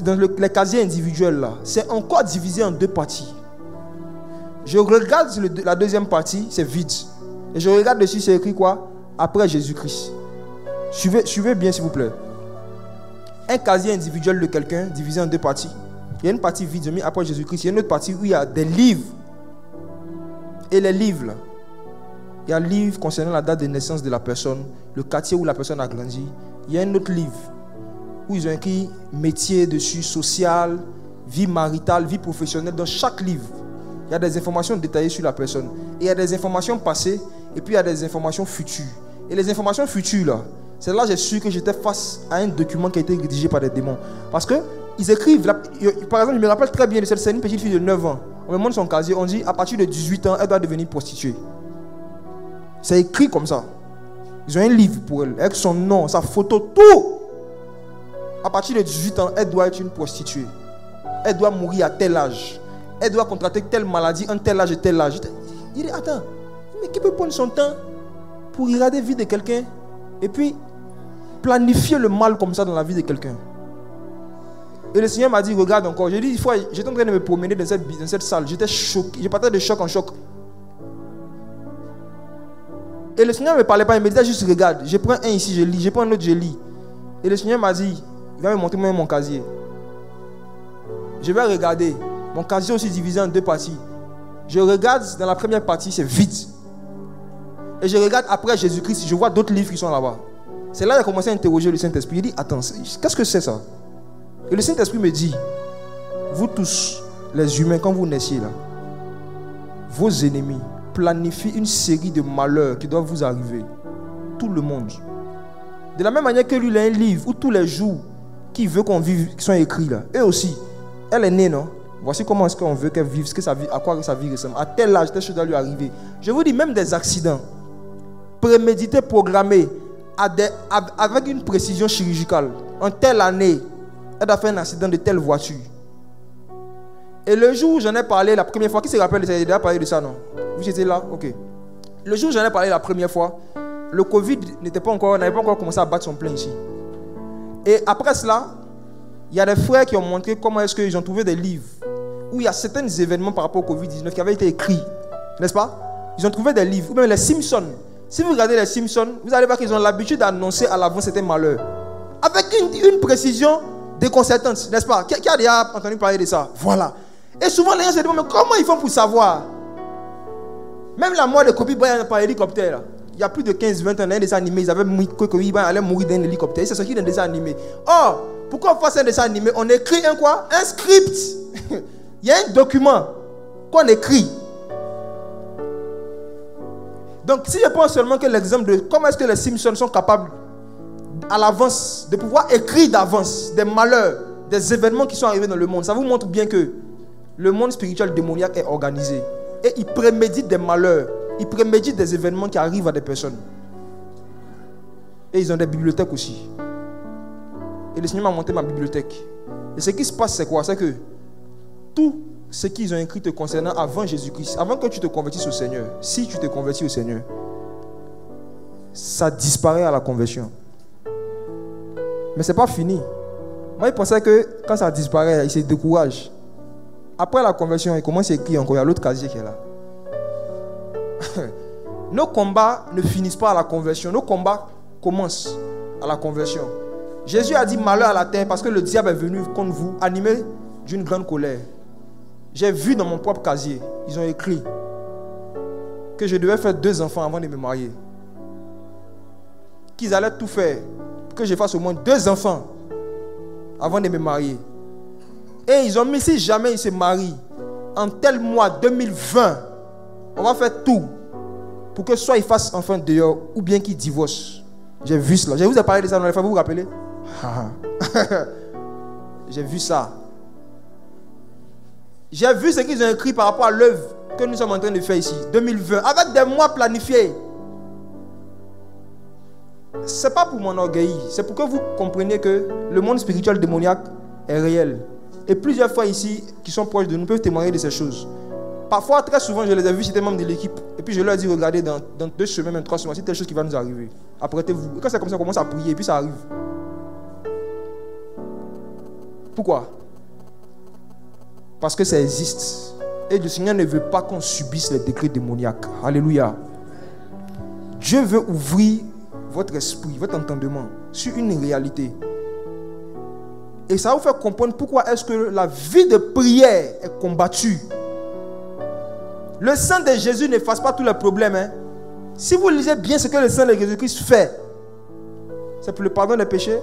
dans les casiers individuels là, c'est encore divisé en 2 parties. Je regarde la deuxième partie, c'est vide. Et je regarde dessus, c'est écrit quoi? Après Jésus-Christ. Suivez bien s'il vous plaît. Un casier individuel de quelqu'un divisé en 2 parties. Il y a une partie vide, j'ai mis après Jésus-Christ. Il y a une autre partie où il y a des livres. Et les livres là, il y a un livre concernant la date de naissance de la personne, le quartier où la personne a grandi. Il y a un autre livre où ils ont écrit métier dessus, social, vie maritale, vie professionnelle. Dans chaque livre, il y a des informations détaillées sur la personne. Et il y a des informations passées et puis il y a des informations futures. Et les informations futures là, c'est là que j'ai su que j'étais face à un document qui a été rédigé par des démons. Parce que ils écrivent, par exemple, je me rappelle très bien de cette scène, une petite fille de 9 ans. On me montre son casier, on dit à partir de 18 ans, elle doit devenir prostituée. C'est écrit comme ça. Ils ont un livre pour elle, avec son nom, sa photo, tout. À partir de 18 ans, elle doit être une prostituée. Elle doit mourir à tel âge. Elle doit contracter telle maladie, un tel âge et tel âge. Il dit, attends, mais qui peut prendre son temps pour regarder la vie de quelqu'un et puis planifier le mal comme ça dans la vie de quelqu'un? Et le Seigneur m'a dit, regarde encore. J'ai dit, une fois, j'étais en train de me promener dans cette salle. J'étais choqué. Je partais de choc en choc. Et le Seigneur ne me parlait pas, il me disait juste regarde. Je prends un ici, je lis. Je prends un autre, je lis. Et le Seigneur m'a dit, viens me montrer mon casier. Je vais regarder. Mon casier aussi divisé en 2 parties. Je regarde dans la première partie, c'est vide. Et je regarde après Jésus-Christ, je vois d'autres livres qui sont là-bas. C'est là qu'il a commencé à interroger le Saint-Esprit. Il dit, attends, qu'est-ce que c'est ça? Et le Saint-Esprit me dit, vous tous, les humains, quand vous naissiez là, vos ennemis planifient une série de malheurs qui doivent vous arriver. Tout le monde. De la même manière que lui, il a un livre où tous les jours qu'il veut qu'on vive, qui sont écrits là. Et aussi, elle est née, non? Voici comment est-ce qu'on veut qu'elle vive, à quoi sa vie ressemble. À tel âge, telle chose doit lui arriver. Je vous dis, même des accidents prémédités, programmés, avec une précision chirurgicale. En telle année, elle a fait un accident de telle voiture. Et le jour où j'en ai parlé la première fois, qui se rappelle, j'ai déjà parlé de ça, non? Vous étiez là? Ok. Le jour où j'en ai parlé la première fois, le Covid n'avait pas encore commencé à battre son plein ici. Et après cela, il y a des frères qui ont montré comment est-ce qu'ils ont trouvé des livres où il y a certains événements par rapport au Covid-19 qui avaient été écrits. N'est-ce pas? Ils ont trouvé des livres. Ou même les Simpsons. Si vous regardez les Simpsons, vous allez voir qu'ils ont l'habitude d'annoncer à l'avance certains malheurs. Avec une précision déconcertante, n'est-ce pas? Qui a déjà entendu parler de ça? Voilà. Et souvent les gens se demandent, mais comment ils font pour savoir? Même la mort de Kobe Bryant par hélicoptère, là. Il y a plus de 15-20 ans, dans un dessin animé, ils avaient mis que Kobe Bryant allait mourir d'un hélicoptère. C'est ce qui est dans un dessin animé. Or, pourquoi on fait un dessin animé? On écrit un quoi? Un script. Il y a un document qu'on écrit. Donc, si je prends seulement que l'exemple de comment est-ce que les Simpsons sont capables à l'avance de pouvoir écrire d'avance des malheurs, des événements qui sont arrivés dans le monde, ça vous montre bien que le monde spirituel démoniaque est organisé. Et il prémédite des malheurs, il prémédite des événements qui arrivent à des personnes. Et ils ont des bibliothèques aussi. Et le Seigneur m'a monté ma bibliothèque. Et ce qui se passe, c'est quoi? C'est que tout ce qu'ils ont écrit te concernant avant Jésus-Christ, avant que tu te convertisses au Seigneur, si tu te convertis au Seigneur, ça disparaît à la conversion. Mais ce n'est pas fini. Moi, je pensais que quand ça disparaît, il se décourage. Après la conversion, il commence à écrire encore. Il y a l'autre casier qui est là. Nos combats ne finissent pas à la conversion. Nos combats commencent à la conversion. Jésus a dit malheur à la terre parce que le diable est venu contre vous, animé d'une grande colère. J'ai vu dans mon propre casier, ils ont écrit que je devais faire 2 enfants avant de me marier. Qu'ils allaient tout faire pour que je fasse au moins 2 enfants avant de me marier. Et ils ont mis, si jamais ils se marient en tel mois 2020, on va faire tout pour que soit ils fassent enfant dehors ou bien qu'ils divorcent. J'ai vu cela. Je vous ai parlé de ça dans les fois, vous vous rappelez? J'ai vu ça. J'ai vu ce qu'ils ont écrit par rapport à l'œuvre que nous sommes en train de faire ici, 2020, avec des mois planifiés. Ce n'est pas pour m'enorgueillir, c'est pour que vous compreniez que le monde spirituel démoniaque est réel. Et plusieurs fois ici, qui sont proches de nous, peuvent témoigner de ces choses. Parfois, très souvent, je les ai vus, c'était membres de l'équipe. Et puis je leur ai dit, regardez, dans 2 semaines, même 3 semaines, c'est telle chose qui va nous arriver. Apprêtez-vous. Et quand c'est comme ça, on commence à prier, et puis ça arrive. Pourquoi? Parce que ça existe. Et le Seigneur ne veut pas qu'on subisse les décrets démoniaques. Alléluia. Dieu veut ouvrir votre esprit, votre entendement sur une réalité. Et ça va vous faire comprendre pourquoi est-ce que la vie de prière est combattue. Le sang de Jésus n'efface pas tous les problèmes. Hein. Si vous lisez bien ce que le sang de Jésus-Christ fait, c'est pour le pardon des péchés,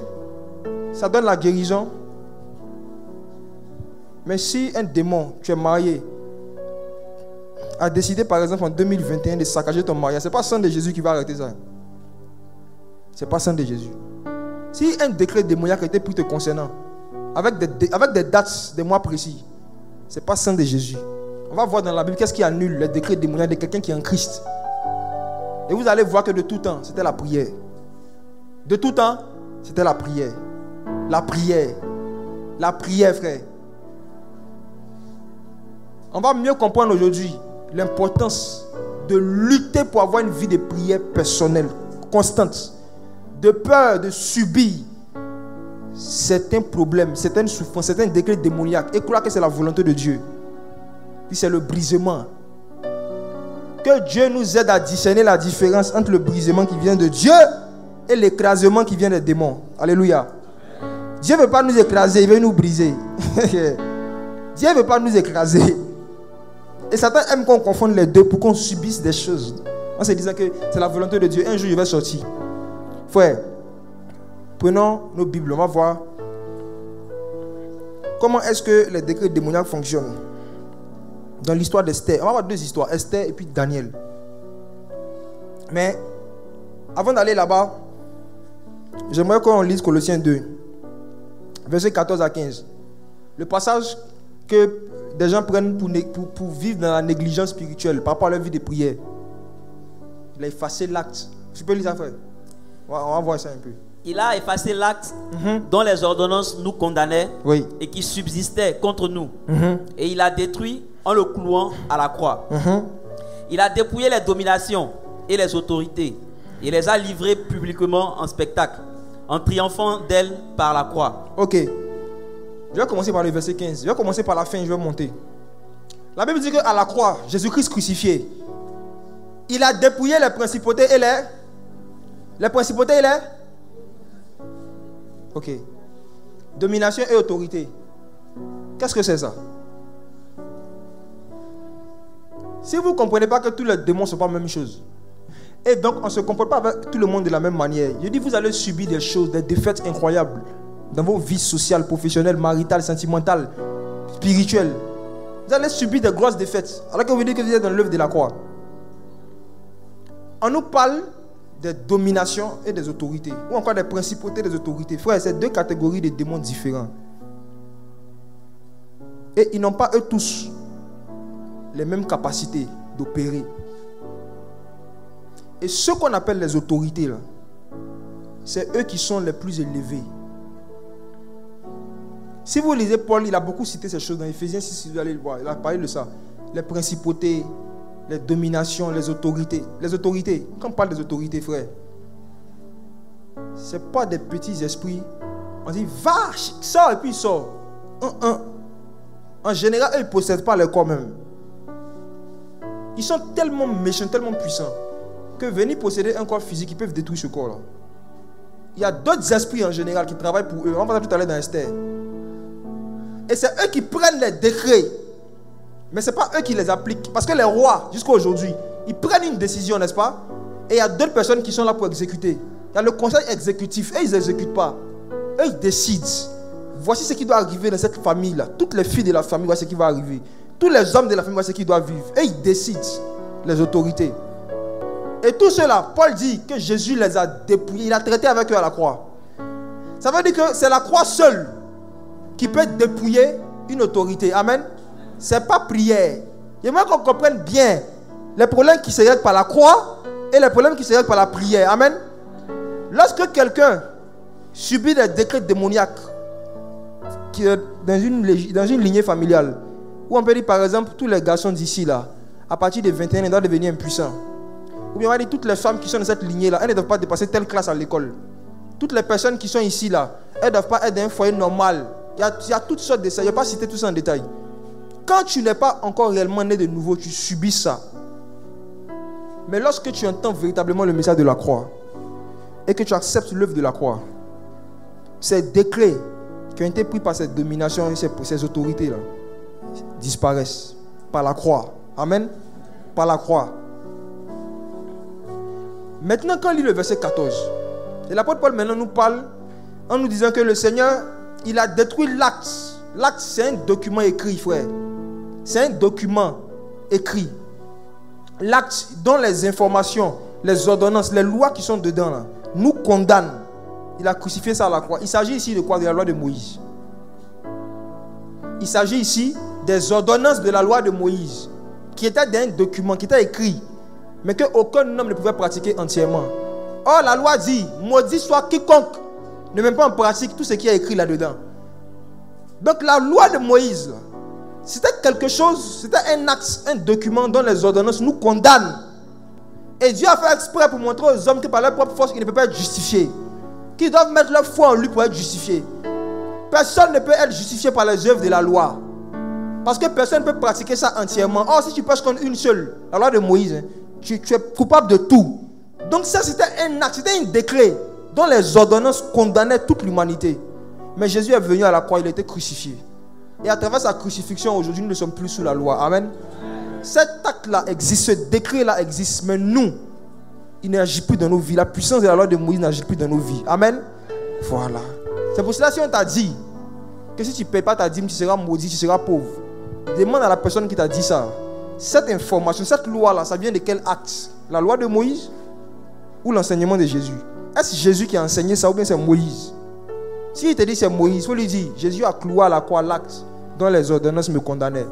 ça donne la guérison. Mais si un démon, tu es marié, a décidé par exemple en 2021 de saccager ton mariage, ce n'est pas le sang de Jésus qui va arrêter ça. Ce n'est pas le sang de Jésus. Si un décret démoniaque a été pris te concernant, avec des dates, des mois précis, ce n'est pas le sang de Jésus. On va voir dans la Bible qu'est-ce qui annule le décret démoniaque de quelqu'un qui est en Christ. Et vous allez voir que de tout temps, c'était la prière. De tout temps, c'était la prière. La prière. La prière, frère. On va mieux comprendre aujourd'hui l'importance de lutter pour avoir une vie de prière personnelle, constante. De peur de subir certains problèmes, certaines souffrances, certains décrets démoniaques et croire que c'est la volonté de Dieu. Puis c'est le brisement. Que Dieu nous aide à discerner la différence entre le brisement qui vient de Dieu et l'écrasement qui vient des démons. Alléluia. Dieu ne veut pas nous écraser, il veut nous briser. Dieu ne veut pas nous écraser. Et Satan aime qu'on confonde les deux pour qu'on subisse des choses. En se disant que c'est la volonté de Dieu. Un jour, je vais sortir. Frère, prenons nos Bibles, on va voir comment est-ce que les décrets démoniaques fonctionnent. Dans l'histoire d'Esther, on va voir 2 histoires, Esther et puis Daniel. Mais avant d'aller là-bas, j'aimerais qu'on lise Colossiens 2, versets 14 à 15. Le passage que des gens prennent pour vivre dans la négligence spirituelle par rapport à leur vie de prière. Il a effacé l'acte. Tu peux lire ça, frère? On va voir ça un peu. Il a effacé l'acte dont les ordonnances nous condamnaient et qui subsistait contre nous. Et il a détruit en le clouant à la croix. Il a dépouillé les dominations et les autorités et les a livrées publiquement en spectacle, en triomphant d'elles par la croix. Ok. Je vais commencer par le verset 15. Je vais commencer par la fin, je vais monter. La Bible dit qu'à la croix, Jésus-Christ crucifié, il a dépouillé les principautés et les principautés et Ok. Domination et autorité. Qu'est-ce que c'est ça? Si vous ne comprenez pas que tous les démons ne sont pas la même chose, et donc on ne se comporte pas avec tout le monde de la même manière, je dis vous allez subir des choses, des défaites incroyables dans vos vies sociales, professionnelles, maritales, sentimentales, spirituelles. Vous allez subir des grosses défaites alors que vous dites que vous êtes dans l'œuvre de la croix. On nous parle des dominations et des autorités, ou encore des principautés et des autorités. Frère, c'est deux catégories de démons différents. Et ils n'ont pas eux tous les mêmes capacités d'opérer. Et ce qu'on appelle les autorités, là, c'est eux qui sont les plus élevés. Si vous lisez Paul, il a beaucoup cité ces choses dans Ephésiens 6, si vous allez le voir, il a parlé de ça. Les principautés, les dominations, les autorités. Les autorités, quand on parle des autorités, frère, ce n'est pas des petits esprits. On dit, va, sors, et puis il sort. En général, eux, ils ne possèdent pas leur corps même. Ils sont tellement méchants, tellement puissants, que venir posséder un corps physique, ils peuvent détruire ce corps-là. Il y a d'autres esprits en général qui travaillent pour eux. On va tout à l'heure dans Esther. Et c'est eux qui prennent les décrets. Mais ce n'est pas eux qui les appliquent. Parce que les rois, jusqu'à aujourd'hui, ils prennent une décision, n'est-ce pas? Et il y a d'autres personnes qui sont là pour exécuter. Il y a le conseil exécutif. Eux, ils n'exécutent pas. Eux, ils décident. Voici ce qui doit arriver dans cette famille-là. Toutes les filles de la famille, voici ce qui va arriver. Tous les hommes de la famille, voici ce qu'ils doivent vivre. Et ils décident, les autorités. Et tout cela, Paul dit que Jésus les a dépouillés. Il a traité avec eux à la croix. Ça veut dire que c'est la croix seule qui peut dépouiller une autorité. Amen. Ce n'est pas prière. J'aimerais qu'on comprenne bien les problèmes qui se règlent par la croix et les problèmes qui se règlent par la prière. Amen. Lorsque quelqu'un subit des décrets démoniaques qui est dans une lignée familiale, où on peut dire par exemple tous les garçons d'ici là, à partir de 21 ans, ils doivent devenir impuissants. Ou bien on va dire toutes les femmes qui sont dans cette lignée là, elles ne doivent pas dépasser telle classe à l'école. Toutes les personnes qui sont ici là, elles ne doivent pas être dans un foyer normal. Il y a toutes sortes de ça. Je ne vais pas citer tout ça en détail. Quand tu n'es pas encore réellement né de nouveau, tu subis ça. Mais lorsque tu entends véritablement le message de la croix et que tu acceptes l'œuvre de la croix, ces décrets qui ont été pris par cette domination et ces autorités-là disparaissent par la croix. Amen. Par la croix. Maintenant, quand on lit le verset 14, et l'apôtre Paul maintenant nous parle en nous disant que le Seigneur, il a détruit l'acte. L'acte, c'est un document écrit, frère. C'est un document écrit. L'acte dont les informations, les ordonnances, les lois qui sont dedans là, nous condamnent. Il a crucifié ça à la croix. Il s'agit ici de quoi? De la loi de Moïse. Il s'agit ici des ordonnances de la loi de Moïse, qui étaient dans un document, qui était écrit, mais qu'aucun homme ne pouvait pratiquer entièrement. Or, la loi dit, maudit soit quiconque ne met pas en pratique tout ce qui est écrit là-dedans. Donc, la loi de Moïse, c'était quelque chose, c'était un acte, un document dont les ordonnances nous condamnent. Et Dieu a fait exprès pour montrer aux hommes que par leur propre force, ils ne peuvent pas être justifiés. Qu'ils doivent mettre leur foi en lui pour être justifiés. Personne ne peut être justifié par les œuvres de la loi. Parce que personne ne peut pratiquer ça entièrement. Or, si tu passes contre une seule, la loi de Moïse, tu es coupable de tout. Donc ça, c'était un acte, c'était un décret dont les ordonnances condamnaient toute l'humanité. Mais Jésus est venu à la croix, il a été crucifié. Et à travers sa crucifixion, aujourd'hui, nous ne sommes plus sous la loi. Amen. Cet acte-là existe, ce décret-là existe, mais nous, il n'agit plus dans nos vies. La puissance de la loi de Moïse n'agit plus dans nos vies. Amen. Voilà. C'est pour cela, si on t'a dit que si tu ne payes pas ta dîme, tu seras maudit, tu seras pauvre, demande à la personne qui t'a dit ça. Cette information, cette loi-là, ça vient de quel acte? La loi de Moïse ou l'enseignement de Jésus? Est-ce Jésus qui a enseigné ça ou bien c'est Moïse? Si il te dit c'est Moïse, il faut lui dire, Jésus a cloué à la croix l'acte dont les ordonnances me condamnaient.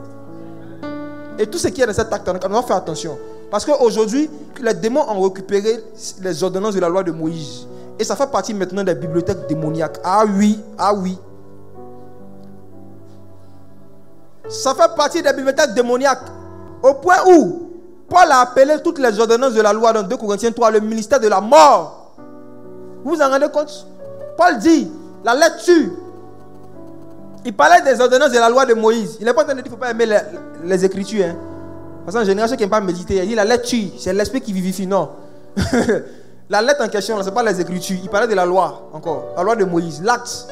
Et tout ce qui est dans cet acte, on doit faire attention. Parce qu'aujourd'hui, les démons ont récupéré les ordonnances de la loi de Moïse. Et ça fait partie maintenant des bibliothèques démoniaques. Ah oui, ah oui. Ça fait partie des bibliothèques démoniaques. Au point où Paul a appelé toutes les ordonnances de la loi dans 2 Corinthiens 3 le ministère de la mort. Vous vous en rendez compte? Paul dit, la lettre tue. Il parlait des ordonnances de la loi de Moïse. Il n'est pas en train de dire qu'il ne faut pas aimer les Écritures. Hein. Parce qu'en général, ceux qui n'aiment pas méditer, il dit la lettre tue. C'est l'esprit qui vivifie. Non. La lettre en question, ce n'est pas les Écritures. Il parlait de la loi encore. La loi de Moïse. L'acte.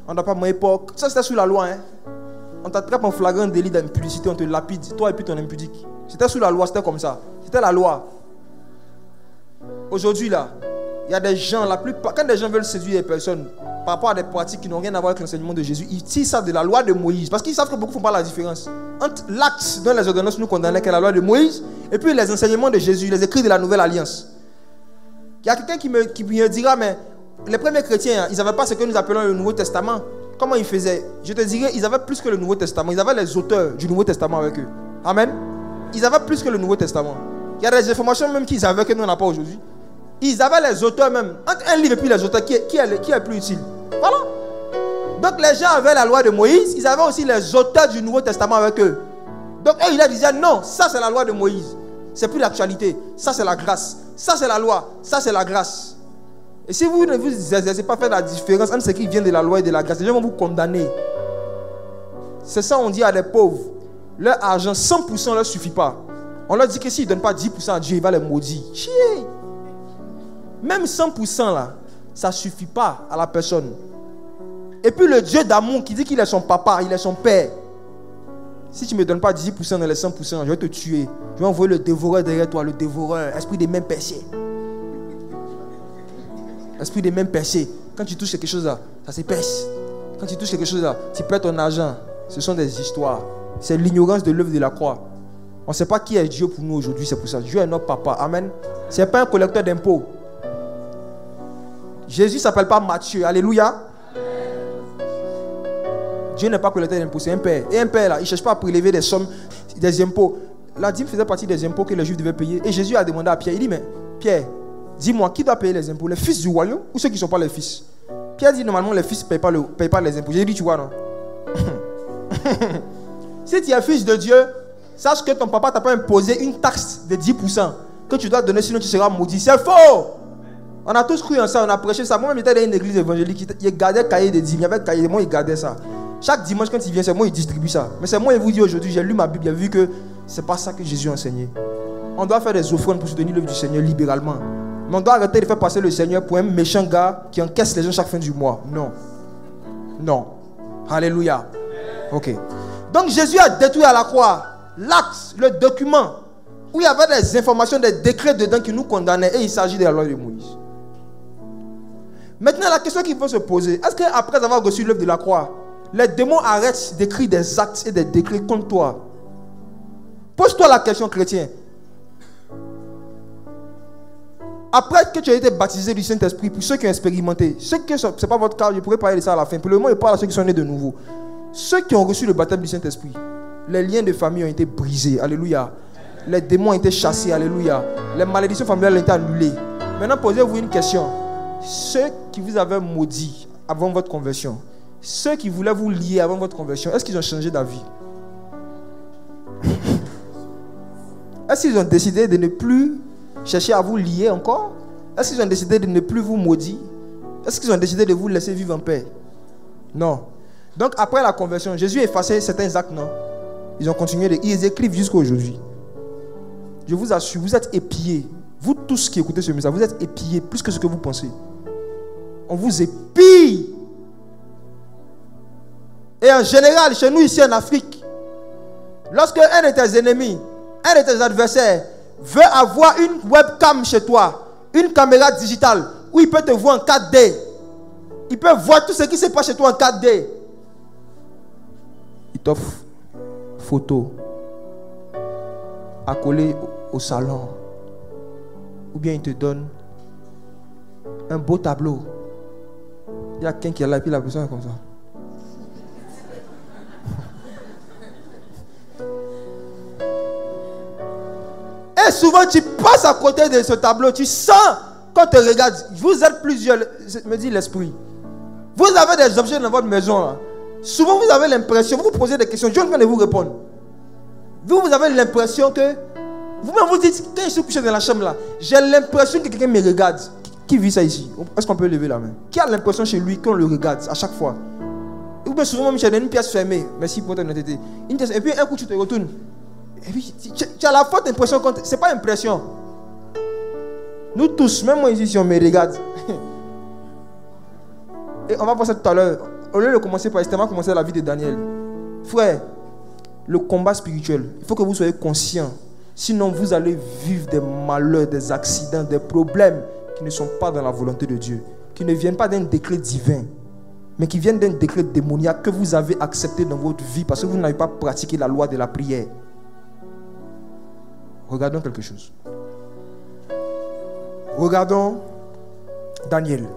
On n'a pas mon époque. Ça, c'était sous la loi. Hein. On t'attrape en flagrant délit d'impudicité. On te lapide. Toi et puis ton impudique. C'était sous la loi. C'était comme ça. C'était la loi. Aujourd'hui, là, il y a des gens, quand des gens veulent séduire des personnes par rapport à des pratiques qui n'ont rien à voir avec l'enseignement de Jésus, ils tirent ça de la loi de Moïse. Parce qu'ils savent que beaucoup ne font pas la différence entre l'acte dont les ordonnances nous condamnaient, qui est la loi de Moïse, et puis les enseignements de Jésus, les écrits de la Nouvelle Alliance. Il y a quelqu'un qui me dira, mais les premiers chrétiens, ils n'avaient pas ce que nous appelons le Nouveau Testament. Comment ils faisaient? Je te dirais, ils avaient plus que le Nouveau Testament. Ils avaient les auteurs du Nouveau Testament avec eux. Amen. Ils avaient plus que le Nouveau Testament. Il y a des informations même qu'ils avaient que nous n'avons pas aujourd'hui. Ils avaient les auteurs même. Entre un livre et puis les auteurs, qui est plus utile? Voilà. Donc les gens avaient la loi de Moïse. Ils avaient aussi les auteurs du Nouveau Testament avec eux. Donc eux, ils leur disaient, non, ça c'est la loi de Moïse. C'est plus l'actualité. Ça c'est la grâce. Ça c'est la loi. Ça c'est la grâce. Et si vous ne vous exercez pas à faire la différence entre ce qui vient de la loi et de la grâce, les gens vont vous condamner. C'est ça on dit à des pauvres. Leur argent, 100% ne leur suffit pas. On leur dit que s'ils ne donnent pas 10% à Dieu, il va les maudire. Chier. Même 100% là, ça ne suffit pas à la personne. Et puis le Dieu d'amour qui dit qu'il est son papa, il est son père. Si tu ne me donnes pas 10% dans les 100%, je vais te tuer. Je vais envoyer le dévoreur derrière toi, le dévoreur, esprit des mêmes péchés. Esprit des mêmes péchés. Quand tu touches quelque chose là, ça s'épaisse. Quand tu touches quelque chose là, tu perds ton argent. Ce sont des histoires. C'est l'ignorance de l'œuvre de la croix. On ne sait pas qui est Dieu pour nous aujourd'hui, c'est pour ça. Dieu est notre papa. Amen. Ce n'est pas un collecteur d'impôts. Jésus ne s'appelle pas Matthieu. Alléluia. Dieu n'est pas collecteur d'impôts, c'est un père. Et un père là, il ne cherche pas à prélever des sommes, des impôts. La dîme faisait partie des impôts que les Juifs devaient payer. Et Jésus a demandé à Pierre, il dit, mais Pierre, dis-moi, qui doit payer les impôts? Les fils du royaume ou ceux qui ne sont pas les fils? Pierre dit, normalement, les fils ne payent pas les impôts. J'ai dit, tu vois, non? Si tu es fils de Dieu, sache que ton papa ne t'a pas imposé une taxe de 10% que tu dois donner, sinon tu seras maudit. C'est faux! On a tous cru en ça, on a prêché ça. Moi-même, j'étais dans une église évangélique, il gardait cahier de dîmes, il y avait cahier, moi, il gardait ça. Chaque dimanche, quand il vient, c'est moi, il distribue ça. Mais c'est moi, il vous dit aujourd'hui, j'ai lu ma Bible, j'ai vu que c'est pas ça que Jésus a enseigné. On doit faire des offrandes pour soutenir l'œuvre du Seigneur libéralement. Mais on doit arrêter de faire passer le Seigneur pour un méchant gars qui encaisse les gens chaque fin du mois. Non. Non. Alléluia. Ok. Donc Jésus a détruit à la croix l'acte, le document, où il y avait des informations, des décrets dedans qui nous condamnaient. Et il s'agit de la loi de Moïse. Maintenant, la question qu'il faut se poser, est-ce qu'après avoir reçu l'œuvre de la croix, les démons arrêtent d'écrire des actes et des décrets contre toi? Pose-toi la question, chrétien. Après que tu as été baptisé du Saint-Esprit, pour ceux qui ont expérimenté, ceux qui ce n'est pas votre cas, je pourrais parler de ça à la fin. Pour le moment, je parle à ceux qui sont nés de nouveau. Ceux qui ont reçu le baptême du Saint-Esprit, les liens de famille ont été brisés. Alléluia. Les démons ont été chassés. Alléluia. Les malédictions familiales ont été annulées. Maintenant, posez-vous une question. Ceux qui vous avaient maudit avant votre conversion, ceux qui voulaient vous lier avant votre conversion, est-ce qu'ils ont changé d'avis? Est-ce qu'ils ont décidé de ne plus chercher à vous lier encore? Est-ce qu'ils ont décidé de ne plus vous maudire? Est-ce qu'ils ont décidé de vous laisser vivre en paix? Non. Donc après la conversion, Jésus a effacé certains actes, non? Ils ont continué, ils écrivent jusqu'à aujourd'hui. Je vous assure, vous êtes épillés. Vous tous qui écoutez ce message, vous êtes épillés plus que ce que vous pensez. On vous épille. Et en général, chez nous ici en Afrique, lorsque un de tes ennemis, un de tes adversaires veut avoir une webcam chez toi, une caméra digitale, où il peut te voir en 4D, il peut voir tout ce qui se passe chez toi en 4D, il t'offre photo à coller au salon, ou bien il te donne un beau tableau. Il y a quelqu'un qui est là et puis la personne est comme ça. Et souvent tu passes à côté de ce tableau, tu sens quand tu regardes, vous êtes plusieurs, me dit l'esprit. Vous avez des objets dans votre maison là. Souvent vous avez l'impression, vous vous posez des questions, Dieu ne vient de vous répondre. Vous avez l'impression que, vous-même vous dites, quand je suis couché dans la chambre là, j'ai l'impression que quelqu'un me regarde. Qui vit ça ici? Est-ce qu'on peut lever la main? Qui a l'impression chez lui qu'on le regarde à chaque fois? Ou bien souvent, j'ai une pièce fermée. Merci pour ton honnêteté. Et puis un coup, tu te retournes. Et puis, tu as la forte impression. Ce n'est pas impression. Nous tous, même moi ici, si on me regarde. Et on va voir ça tout à l'heure. Au lieu de commencer par Esther, on va commencer la vie de Daniel. Frère, le combat spirituel, il faut que vous soyez conscients. Sinon, vous allez vivre des malheurs, des accidents, des problèmes qui ne sont pas dans la volonté de Dieu, qui ne viennent pas d'un décret divin, mais qui viennent d'un décret démoniaque que vous avez accepté dans votre vie parce que vous n'avez pas pratiqué la loi de la prière. Regardons quelque chose. Regardons Daniel.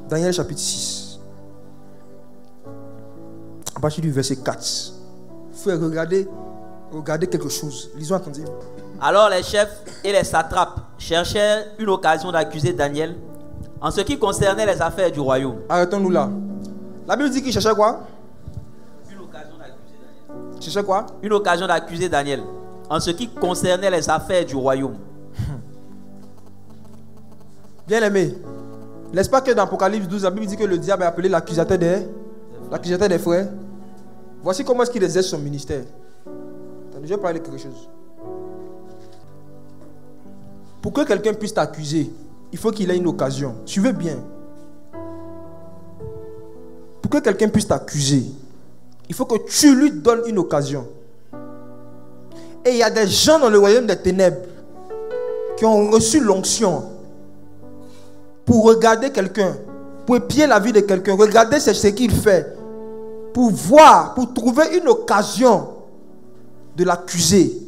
Daniel chapitre 6. À partir du verset 4. Frère, regardez quelque chose. Lisons, attendez. Alors les chefs et les satrapes cherchèrent une occasion d'accuser Daniel en ce qui concernait les affaires du royaume. Arrêtons-nous là. La Bible dit qu'il cherchait quoi? Une occasion d'accuser Daniel. Cherchait quoi? Une occasion d'accuser Daniel en ce qui concernait les affaires du royaume. Bien aimé, n'est-ce pas que dans Apocalypse 12, la Bible dit que le diable est appelé l'accusateur des frères? Voici comment est-ce qu'il exerce son ministère. Attendez, je vais parler de quelque chose. Pour que quelqu'un puisse t'accuser, il faut qu'il ait une occasion. Suivez bien. Pour que quelqu'un puisse t'accuser, il faut que tu lui donnes une occasion. Et il y a des gens dans le royaume des ténèbres qui ont reçu l'onction pour regarder quelqu'un, pour épier la vie de quelqu'un, regarder ce qu'il fait, pour voir, pour trouver une occasion de l'accuser.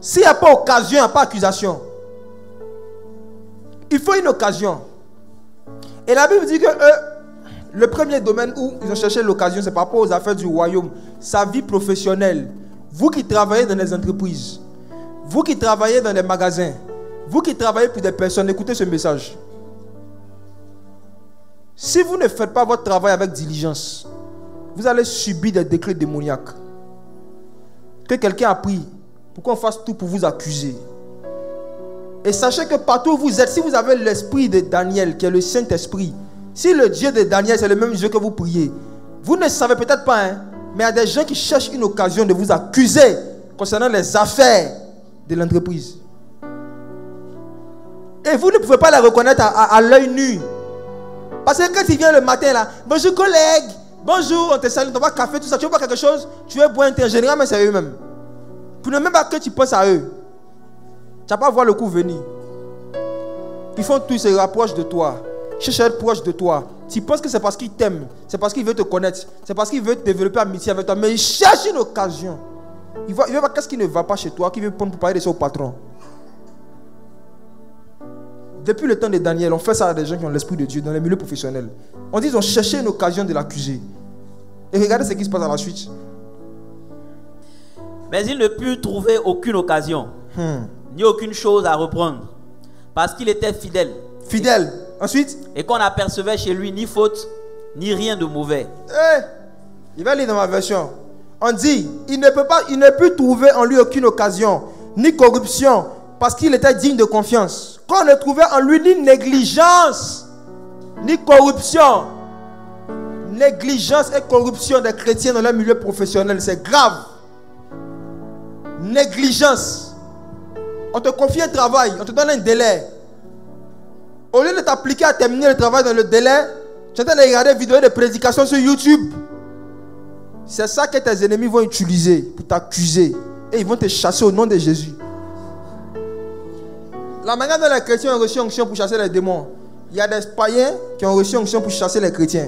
S'il n'y a pas occasion, il n'y a pas accusation. Il faut une occasion. Et la Bible dit que le premier domaine où ils ont cherché l'occasion, c'est par rapport aux affaires du royaume, sa vie professionnelle. Vous qui travaillez dans les entreprises, vous qui travaillez dans les magasins, vous qui travaillez pour des personnes, écoutez ce message. Si vous ne faites pas votre travail avec diligence, vous allez subir des décrets démoniaques. Que quelqu'un a pris pour qu'on fasse tout pour vous accuser. Et sachez que partout où vous êtes, si vous avez l'esprit de Daniel, qui est le Saint-Esprit, si le Dieu de Daniel, c'est le même Dieu que vous priez, vous ne savez peut-être pas, mais il y a des gens qui cherchent une occasion de vous accuser concernant les affaires de l'entreprise. Et vous ne pouvez pas les reconnaître à l'œil nu. Parce que quand ils viennent le matin là, bonjour collègue, bonjour, on te salue, on va café, tout ça, tu veux pas quelque chose, tu veux boire un thé, en général, mais c'est eux-mêmes. Pour ne même pas que tu penses à eux. Tu n'as pas à voir le coup venir. Ils font tout, ils se rapprochent de toi. Cherchent à être proche de toi. Tu penses que c'est parce qu'ils t'aiment, c'est parce qu'ils veulent te connaître, c'est parce qu'ils veulent développer amitié avec toi, mais ils cherchent une occasion. Ils voient qu'est-ce qui ne va pas chez toi, qui veut prendre pour parler de ça au patron. Depuis le temps de Daniel, on fait ça à des gens qui ont l'esprit de Dieu dans les milieux professionnels. On dit qu'ils ont cherché une occasion de l'accuser. Et regardez ce qui se passe à la suite. Mais il ne put trouver aucune occasion, ni aucune chose à reprendre, parce qu'il était fidèle. Fidèle. Ensuite. Et qu'on n'apercevait chez lui ni faute, ni rien de mauvais. Il va lire dans ma version. On dit, il ne put trouver en lui aucune occasion, ni corruption, parce qu'il était digne de confiance. Qu'on ne trouvait en lui ni négligence, ni corruption. Négligence et corruption des chrétiens dans leur milieu professionnel, c'est grave. Négligence. On te confie un travail, on te donne un délai. Au lieu de t'appliquer à terminer le travail dans le délai, tu es en train de regarder des vidéos de prédication sur YouTube. C'est ça que tes ennemis vont utiliser pour t'accuser. Et ils vont te chasser au nom de Jésus. La manière dont les chrétiens ont reçu onction pour chasser les démons, il y a des païens qui ont reçu onction pour chasser les chrétiens.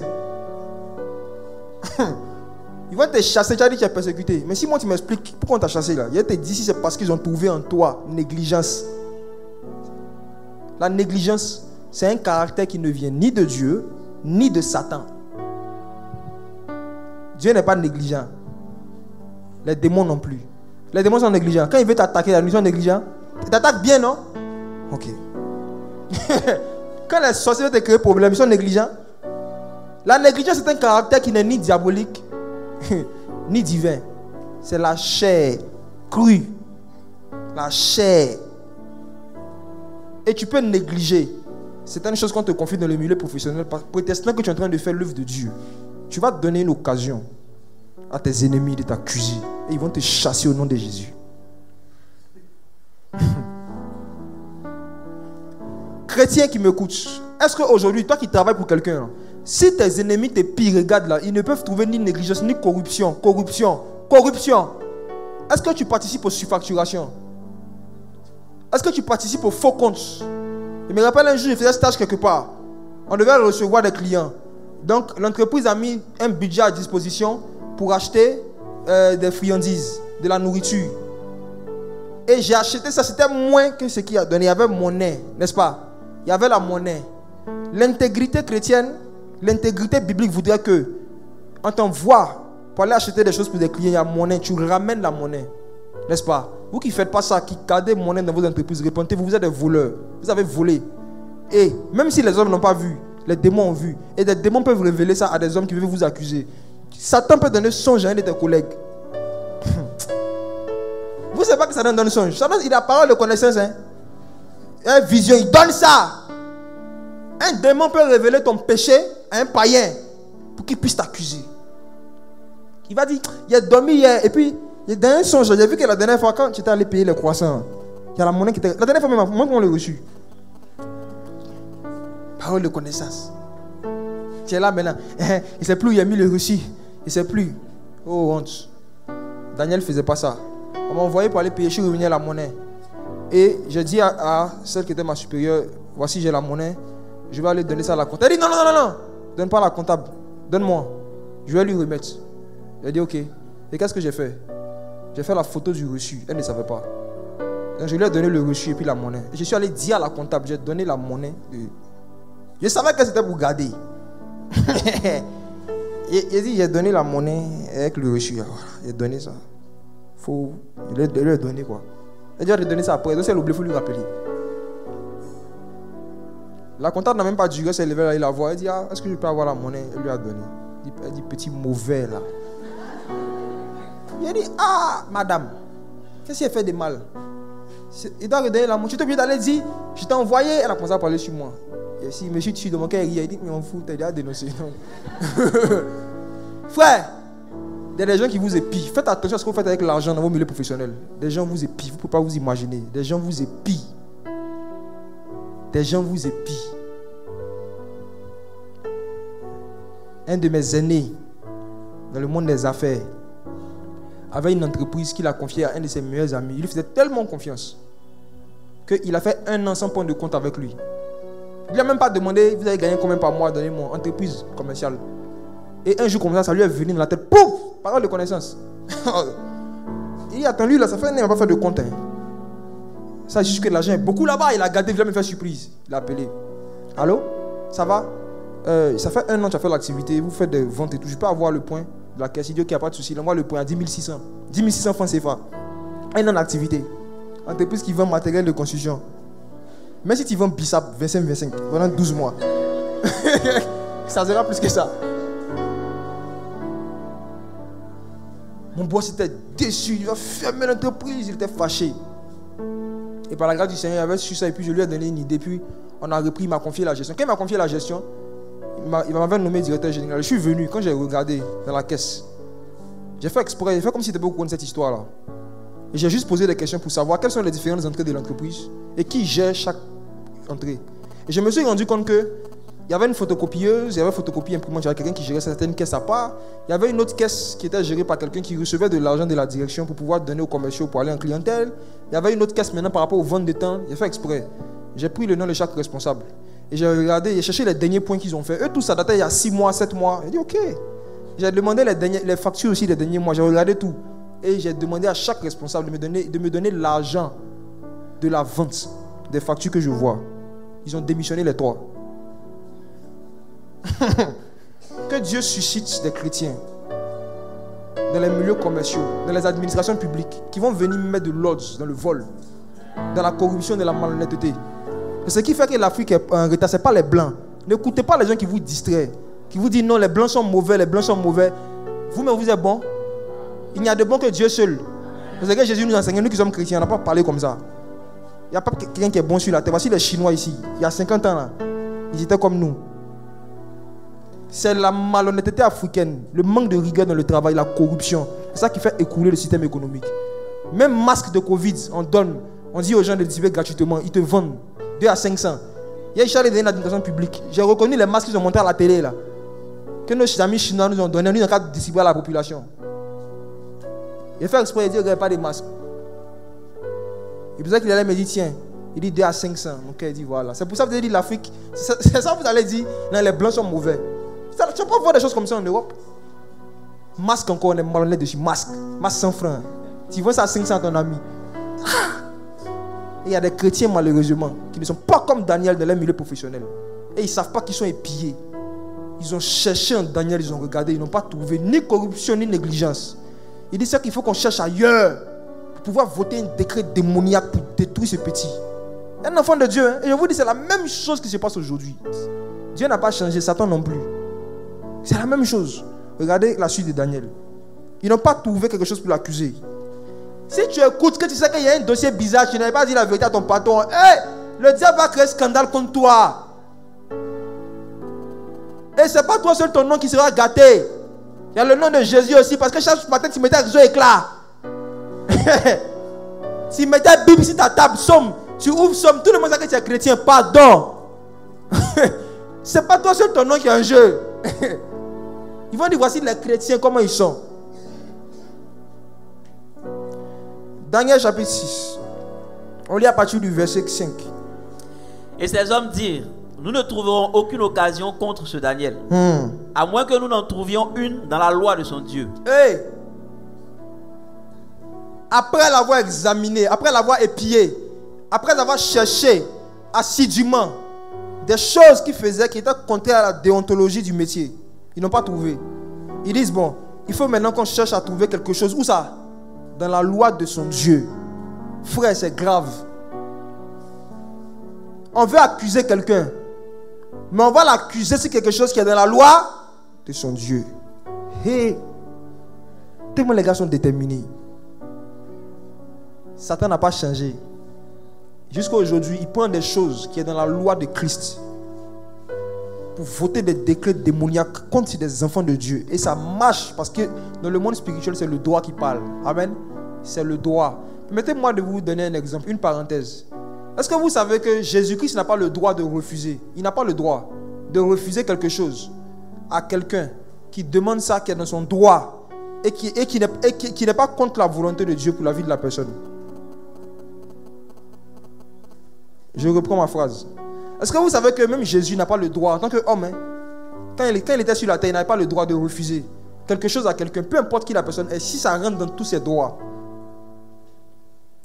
Ils vont te chasser, tu as dit que tu es persécuté. Mais si moi tu m'expliques pourquoi on t'a chassé là, il te dit si c'est parce qu'ils ont trouvé en toi négligence. La négligence, c'est un caractère qui ne vient ni de Dieu, ni de Satan. Dieu n'est pas négligent. Les démons non plus. Les démons sont négligents. Quand ils veulent t'attaquer, ils sont négligents. Ils t'attaquent bien, non? Ok. Quand les sorciers veulent te créer problème, ils sont négligents. La négligence, c'est un caractère qui n'est ni diabolique, ni divin. C'est la chair crue. La chair. Et tu peux négliger certaines choses qu'on te confie dans le milieu professionnel, prétextant que tu es en train de faire l'œuvre de Dieu. Tu vas donner une occasion à tes ennemis de t'accuser. Et ils vont te chasser au nom de Jésus. chrétien qui m'écoute, est-ce qu'aujourd'hui, toi qui travailles pour quelqu'un, si tes ennemis te pillent, regarde là, ils ne peuvent trouver ni négligence, ni corruption. Est-ce que tu participes aux surfacturations? Est-ce que tu participes aux faux comptes? Je me rappelle un jour, je faisais stage quelque part. On devait recevoir des clients. Donc, l'entreprise a mis un budget à disposition pour acheter des friandises, de la nourriture. Et j'ai acheté ça, c'était moins que ce qu'il a donné. Il y avait monnaie, n'est-ce pas? Il y avait la monnaie. L'intégrité chrétienne, l'intégrité biblique voudrait que, on t'envoie pour aller acheter des choses pour des clients, il y a monnaie, tu ramènes la monnaie, n'est-ce pas? Vous qui ne faites pas ça, qui gardez monnaie dans vos entreprises, répondez-vous, vous êtes des voleurs, vous avez volé. Et même si les hommes n'ont pas vu, les démons ont vu. Et des démons peuvent révéler ça à des hommes qui veulent vous accuser. Satan peut donner songe à un de tes collègues. Vous ne savez pas que Satan donne songe. Satan, il a parole de connaissance. Hein? Il a une vision, il donne ça. Un démon peut révéler ton péché à un païen pour qu'il puisse t'accuser. Il va dire, il a dormi hier. Et puis, il y a un songe. J'ai vu que la dernière fois, quand tu étais allé payer les croissants, il y a la monnaie qui était... La dernière fois même, moi, on l'a reçu. Parole de connaissance. Tu es là maintenant. Il ne sait plus où il a mis le reçu. Il ne sait plus. Oh, honte. Daniel ne faisait pas ça. On m'a envoyé pour aller payer. Je suis revenu à la monnaie. Et j'ai dit à celle qui était ma supérieure, voici, j'ai la monnaie. Je vais aller donner ça à la comptable. Elle dit, non. Donne pas à la comptable. Donne-moi. Je vais lui remettre. J'ai dit, ok. Et qu'est-ce que j'ai fait? J'ai fait la photo du reçu. Elle ne savait pas. Donc je lui ai donné le reçu et puis la monnaie. Et je suis allé dire à la comptable, j'ai donné la monnaie. Je savais que c'était pour garder. Il dit, j'ai donné la monnaie avec le reçu. Voilà, j'ai donné ça. Il lui a donné quoi. Il dit, il a donné ça après. Donc si elle oublie, il faut lui rappeler. La comptable n'a même pas duré, elle s'est levée là, il la voit. Elle dit, est-ce que je peux avoir la monnaie? Elle lui a donné. Elle dit, petit mauvais là. Il a dit, madame, qu'est-ce qu'elle fait de mal? Il doit redonner la monnaie. Tu t'es obligé d'aller dire, je t'ai envoyé. Elle a commencé à parler sur moi. Et si monsieur dessus de mon cœur, il dit, mais on fout, t'as déjà dénoncé. Frère, il y a des gens qui vous épient. Faites attention à ce que vous faites avec l'argent dans vos milieux professionnels. Des gens vous épient, vous ne pouvez pas vous imaginer. Des gens vous épient. Des gens vous épient. Un de mes aînés dans le monde des affaires avait une entreprise qu'il a confiée à un de ses meilleurs amis. Il lui faisait tellement confiance qu'il a fait 1 an sans point de compte avec lui. Il n'a même pas demandé, vous avez gagné combien par mois, donnez-moi, entreprise commerciale. Et un jour comme ça lui est venu dans la tête, pouf, parole de connaissance. Il dit, attends, lui là, ça fait un an, il n'a pas fait de compte. Hein. Ça, juste que l'argent est beaucoup là-bas, il a gardé, il voulait me faire surprise. Il a appelé. Allô, ça va? Ça fait 1 an que tu as fait l'activité, vous faites des ventes et tout. Je peux avoir le point de la caisse. Il dit, ok, il n'y a pas de souci. Il envoie le point à 10 600. 10 600 francs CFA. 1 an d'activité. Entreprise qui vend matériel de construction. Même si tu vends Bissap 25-25 pendant 12 mois, ça sera plus que ça. Mon boss était déçu, il va fermer l'entreprise, il était fâché. Et par la grâce du Seigneur, il avait su ça et puis je lui ai donné une idée. Puis on a repris, il m'a confié la gestion. Quand il m'a confié la gestion, il m'avait nommé directeur général. Je suis venu, quand j'ai regardé dans la caisse, j'ai fait exprès, j'ai fait comme si tu n'étais pas au courant de cette histoire-là. Et j'ai juste posé des questions pour savoir quelles sont les différentes entrées de l'entreprise et qui gère chaque entrée. Et je me suis rendu compte que il y avait une photocopieuse, il y avait photocopie imprimante, il y avait quelqu'un qui gérait certaines caisses à part. Il y avait une autre caisse qui était gérée par quelqu'un qui recevait de l'argent de la direction pour pouvoir donner aux commerciaux pour aller en clientèle. Il y avait une autre caisse maintenant par rapport aux ventes de temps. J'ai fait exprès. J'ai pris le nom de chaque responsable. Et j'ai regardé, j'ai cherché les derniers points qu'ils ont fait. Eux, tout ça datait il y a 6 mois, 7 mois. J'ai dit ok. J'ai demandé les factures aussi des derniers mois. J'ai regardé tout. Et j'ai demandé à chaque responsable de me donner l'argent de la vente des factures que je vois. Ils ont démissionné les 3. Que Dieu suscite des chrétiens dans les milieux commerciaux, dans les administrations publiques, qui vont venir mettre de l'ordre dans le vol, dans la corruption, dans la malhonnêteté. Ce qui fait que l'Afrique est en retard, ce n'est pas les blancs. N'écoutez pas les gens qui vous distraient, qui vous disent non, les blancs sont mauvais, les blancs sont mauvais. Vous-même, vous êtes bons. Il n'y a de bon que Dieu seul. C'est que Jésus nous enseigne, nous qui sommes chrétiens, on n'a pas parlé comme ça. Il n'y a pas quelqu'un qui est bon sur la terre. Voici les Chinois ici, il y a 50 ans là, ils étaient comme nous. C'est la malhonnêteté africaine, le manque de rigueur dans le travail, la corruption. C'est ça qui fait écrouler le système économique. Même masque de Covid, on donne, on dit aux gens de distribuer gratuitement, ils te vendent 2 à 500. Hier, je suis allé donner une administration publique. J'ai reconnu les masques qu'ils ont montrés à la télé là. Que nos amis chinois nous ont donné, nous, en cas de distribuer à la population. Il fait exprès, il dit, regarde pas des masques. Il pensait qu'il allait me dire, tiens, il dit 2 à 500. Donc il dit, voilà. C'est pour ça que vous avez dit l'Afrique. C'est ça que vous allez dire, non, les blancs sont mauvais. Tu ne peux pas voir des choses comme ça en Europe. Masque encore, on est malhonnête dessus. Masque sans frein. Tu vois ça à 500 ton ami. Et il y a des chrétiens malheureusement qui ne sont pas comme Daniel dans leur milieu professionnel. Et ils ne savent pas qu'ils sont épiés. Ils ont cherché en Daniel, ils ont regardé, ils n'ont pas trouvé ni corruption ni négligence. Il dit c'est qu'il faut qu'on cherche ailleurs pour pouvoir voter un décret démoniaque pour détruire ce petit. Un enfant de Dieu, hein? Et je vous dis, c'est la même chose qui se passe aujourd'hui. Dieu n'a pas changé, Satan non plus. C'est la même chose. Regardez la suite de Daniel. Ils n'ont pas trouvé quelque chose pour l'accuser. Si tu écoutes, que tu sais qu'il y a un dossier bizarre, tu n'avais pas dit la vérité à ton patron, hey, le diable va créer un scandale contre toi. Et ce n'est pas toi seul ton nom qui sera gâté. Il y a le nom de Jésus aussi, parce que chaque matin tu mettais un réseau éclat. Tu mettais Bible sur ta table, somme. Tu ouvres somme, tout le monde sait que tu es chrétien, pardon. Ce n'est pas toi seul ton nom qui est en jeu. Ils vont dire voici les chrétiens, comment ils sont. Daniel chapitre 6. On lit à partir du verset 5. Et ces hommes dirent, nous ne trouverons aucune occasion contre ce Daniel, à moins que nous n'en trouvions une dans la loi de son Dieu. Hey! Après l'avoir examiné, après l'avoir épié, après avoir cherché assidûment des choses qu'il faisait qui étaient contraires à la déontologie du métier, ils n'ont pas trouvé. Ils disent bon, il faut maintenant qu'on cherche à trouver quelque chose. Où ça? Dans la loi de son Dieu. Frère, c'est grave. On veut accuser quelqu'un, mais on va l'accuser sur quelque chose qui est dans la loi de son Dieu. Hey, tellement les gars sont déterminés. Satan n'a pas changé. Jusqu'à aujourd'hui, il prend des choses qui sont dans la loi de Christ pour voter des décrets démoniaques contre des enfants de Dieu. Et ça marche parce que dans le monde spirituel, c'est le droit qui parle. Amen. C'est le droit. Permettez-moi de vous donner un exemple, une parenthèse. Est-ce que vous savez que Jésus-Christ n'a pas le droit de refuser? Il n'a pas le droit de refuser quelque chose à quelqu'un qui demande ça, qui est dans son droit et qui n'est pas contre la volonté de Dieu pour la vie de la personne. Je reprends ma phrase. Est-ce que vous savez que même Jésus n'a pas le droit, en tant qu'homme, hein, quand il était sur la terre, il n'avait pas le droit de refuser quelque chose à quelqu'un, peu importe qui la personne est, si ça rentre dans tous ses droits.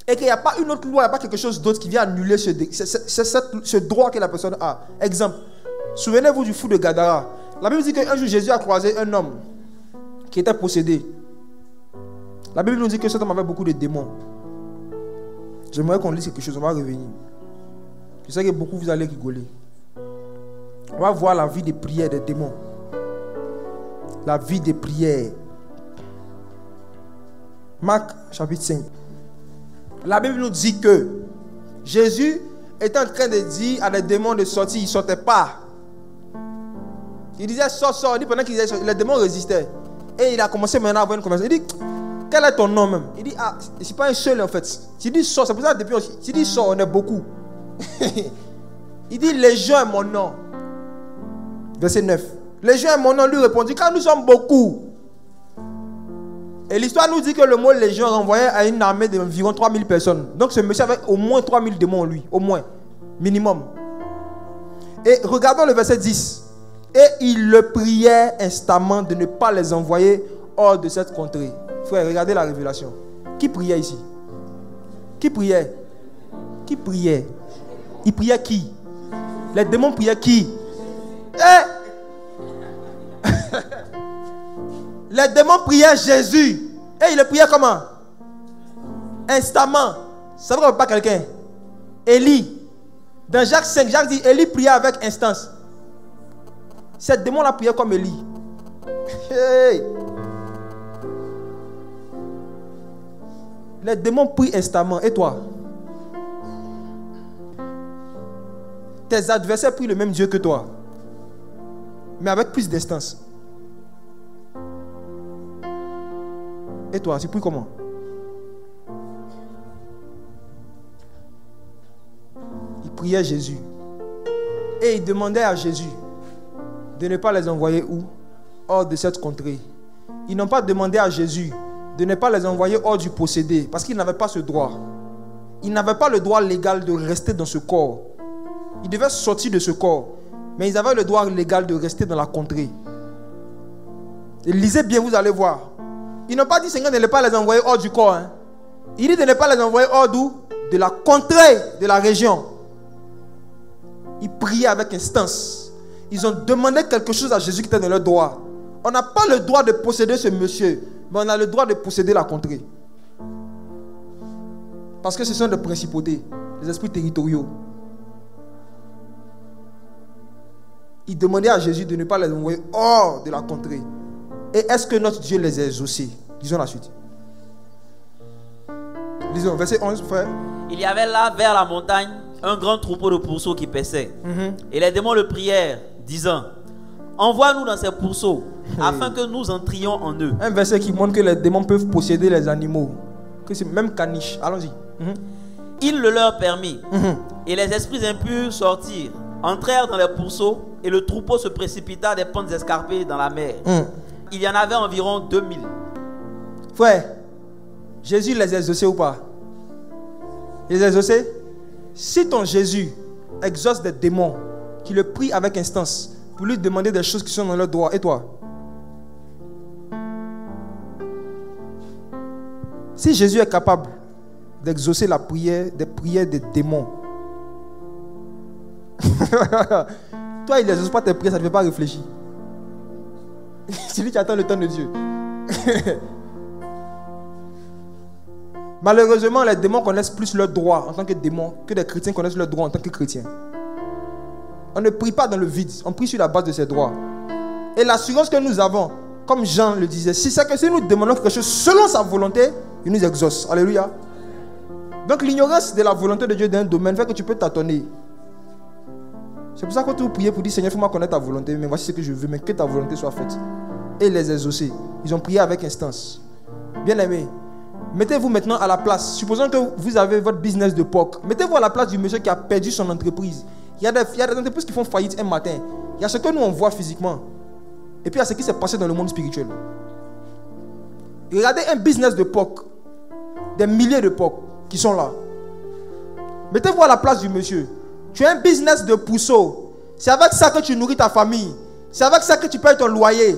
Et qu'il n'y a pas une autre loi, il n'y a pas quelque chose d'autre qui vient annuler ce droit que la personne a. Exemple, souvenez-vous du fou de Gadara. La Bible dit qu'un jour Jésus a croisé un homme qui était possédé. La Bible nous dit que cet homme avait beaucoup de démons. J'aimerais qu'on lise quelque chose, on va revenir. Je sais que beaucoup vous allez rigoler. On va voir la vie des prières des démons. La vie des prières. Marc chapitre 5. La Bible nous dit que Jésus était en train de dire à des démons de sortir, ils ne sortaient pas. Il disait sors, sors. Il dit pendant qu'il disait les démons résistaient. Et il a commencé maintenant à avoir une conversation. Il dit quel est ton nom même? Il dit ah, je ne suis pas un seul en fait. Tu dis sors, c'est pour ça que depuis tu dis sors, on est beaucoup. Il dit légion est mon nom. Verset 9. Légion est mon nom, lui répondit car nous sommes beaucoup. Et l'histoire nous dit que le mot légion renvoyait à une armée d'environ 3000 personnes. Donc ce monsieur avait au moins 3000 démons en lui. Au moins. Minimum. Et regardons le verset 10. Et il le priait instamment de ne pas les envoyer hors de cette contrée. Frère, regardez la révélation. Qui priait ici? Qui priait? Qui priait? Il priait qui? Les démons priaient qui? Les démons priaient Jésus. Et il le priait comment? Instamment. Ça ne veut pas quelqu'un. Élie. Dans Jacques 5, Jacques dit Élie priait avec instance. Ces démons-là priaient comme Élie. Hey. Les démons prient instamment. Et toi? Tes adversaires prient le même Dieu que toi, mais avec plus d'instance. Et toi, tu pries comment? Il priait Jésus. Et ils demandaient à Jésus de ne pas les envoyer où? Hors de cette contrée. Ils n'ont pas demandé à Jésus de ne pas les envoyer hors du possédé, parce qu'ils n'avaient pas ce droit. Ils n'avaient pas le droit légal de rester dans ce corps. Ils devaient sortir de ce corps, mais ils avaient le droit légal de rester dans la contrée. Et lisez bien, vous allez voir. Ils n'ont pas dit Seigneur de ne pas les envoyer hors du corps. Hein. Il dit de ne pas les envoyer hors d'où? De la contrée, de la région. Ils priaient avec instance. Ils ont demandé quelque chose à Jésus qui était dans leur droit. On n'a pas le droit de posséder ce monsieur, mais on a le droit de posséder la contrée. Parce que ce sont des principautés, des esprits territoriaux. Ils demandaient à Jésus de ne pas les envoyer hors de la contrée. Et est-ce que notre Dieu les a exaucés? Lisons la suite. Lisons, verset 11, frère. Il y avait là, vers la montagne, un grand troupeau de pourceaux qui paissaient. Et les démons le prièrent, disant: envoie-nous dans ces pourceaux, afin que nous entrions en eux. Un verset qui montre que les démons peuvent posséder les animaux. Que c'est même caniche. Allons-y. Il le leur permit. Et les esprits impurs sortirent, entrèrent dans les pourceaux, et le troupeau se précipita des pentes escarpées dans la mer. Il y en avait environ 2000. Frère, Jésus les a exaucés ou pas? Il les a exaucés? Si ton Jésus exauce des démons qui le prient avec instance pour lui demander des choses qui sont dans leur droit, et toi? Si Jésus est capable d'exaucer la prière, des prières des démons, toi, il n'exauce pas tes prières, ça ne te fait pas réfléchir. C'est lui qui attend le temps de Dieu. Malheureusement, les démons connaissent plus leurs droits en tant que démons que les chrétiens connaissent leurs droits en tant que chrétiens. On ne prie pas dans le vide, on prie sur la base de ses droits. Et l'assurance que nous avons, comme Jean le disait, c'est que si nous demandons quelque chose selon sa volonté, il nous exauce. Alléluia. Donc l'ignorance de la volonté de Dieu dans un domaine fait que tu peux tâtonner. C'est pour ça que tu priez pour dire Seigneur, fais-moi connaître ta volonté, mais voici ce que je veux, mais que ta volonté soit faite. Et les exaucer. Ils ont prié avec instance. Bien aimé, mettez-vous maintenant à la place. Supposons que vous avez votre business de POC. Mettez-vous à la place du monsieur qui a perdu son entreprise. Il y a des entreprises qui font faillite un matin. Il y a ce que nous on voit physiquement. Et puis il y a ce qui s'est passé dans le monde spirituel. Regardez un business de POC. Des milliers de POC qui sont là. Mettez-vous à la place du monsieur. Tu as un business de pousseau. C'est avec ça que tu nourris ta famille. C'est avec ça que tu payes ton loyer.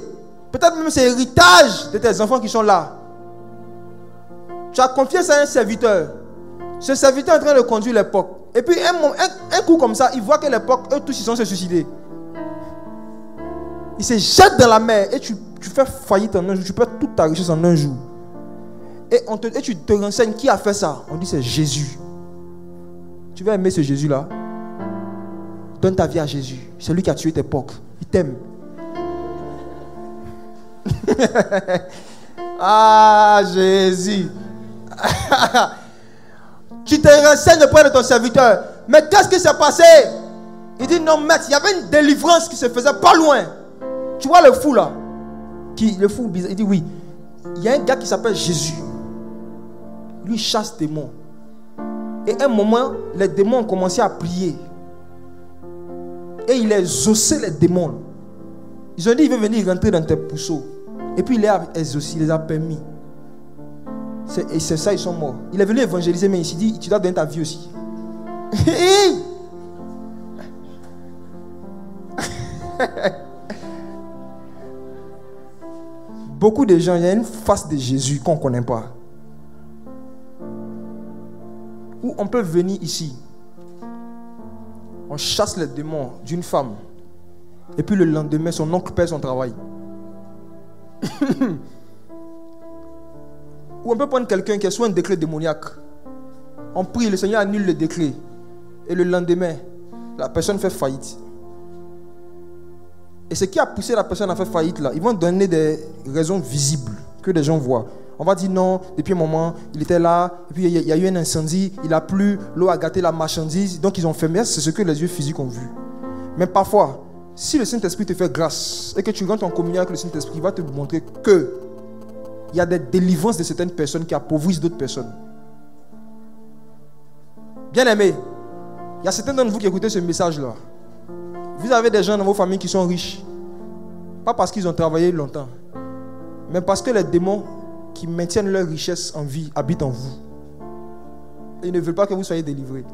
Peut-être même c'est l'héritage de tes enfants qui sont là. Tu as confié ça à un serviteur. Ce serviteur est en train de conduire les POC. Et puis un coup comme ça, il voit que les POC, eux tous, ils sont se suicider. Il se jette dans la mer et tu fais faillite en un jour. Tu perds toute ta richesse en un jour. Et tu te renseignes qui a fait ça. On dit c'est Jésus. Tu vas aimer ce Jésus-là. Donne ta vie à Jésus. C'est lui qui a tué tes POC. Il t'aime. Ah, Jésus. Tu te renseignes auprès de ton serviteur. Mais qu'est-ce qui s'est passé? Il dit non, maître, il y avait une délivrance qui se faisait pas loin. Tu vois le fou là? Le fou bizarre. Il dit oui. Il y a un gars qui s'appelle Jésus. Lui chasse des démons. Et à un moment, les démons ont commencé à prier. Et il a exaucé les démons. Ils ont dit il veut venir rentrer dans tes pousseaux. Et puis il les a exaucés, il les a permis. Et c'est ça, ils sont morts. Il est venu évangéliser, mais il s'est dit tu dois donner ta vie aussi. Beaucoup de gens, il y a une face de Jésus qu'on ne connaît pas. Où on peut venir ici. On chasse les démons d'une femme. Et puis le lendemain, son oncle perd son travail. Ou on peut prendre quelqu'un qui a soit un décret démoniaque. On prie, le Seigneur annule le décret. Et le lendemain, la personne fait faillite. Et ce qui a poussé la personne à faire faillite là, ils vont donner des raisons visibles que les gens voient. On va dire non, depuis un moment, il était là, et puis il y a eu un incendie, il a plu, l'eau a gâté la marchandise, donc ils ont fermé. C'est ce que les yeux physiques ont vu. Mais parfois, si le Saint-Esprit te fait grâce et que tu rentres en communion avec le Saint-Esprit, il va te montrer que il y a des délivrances de certaines personnes qui appauvrissent d'autres personnes. Bien aimé, il y a certains d'entre vous qui écoutez ce message-là. Vous avez des gens dans vos familles qui sont riches. Pas parce qu'ils ont travaillé longtemps, mais parce que les démons qui maintiennent leur richesse en vie habitent en vous. Et ils ne veulent pas que vous soyez délivrés.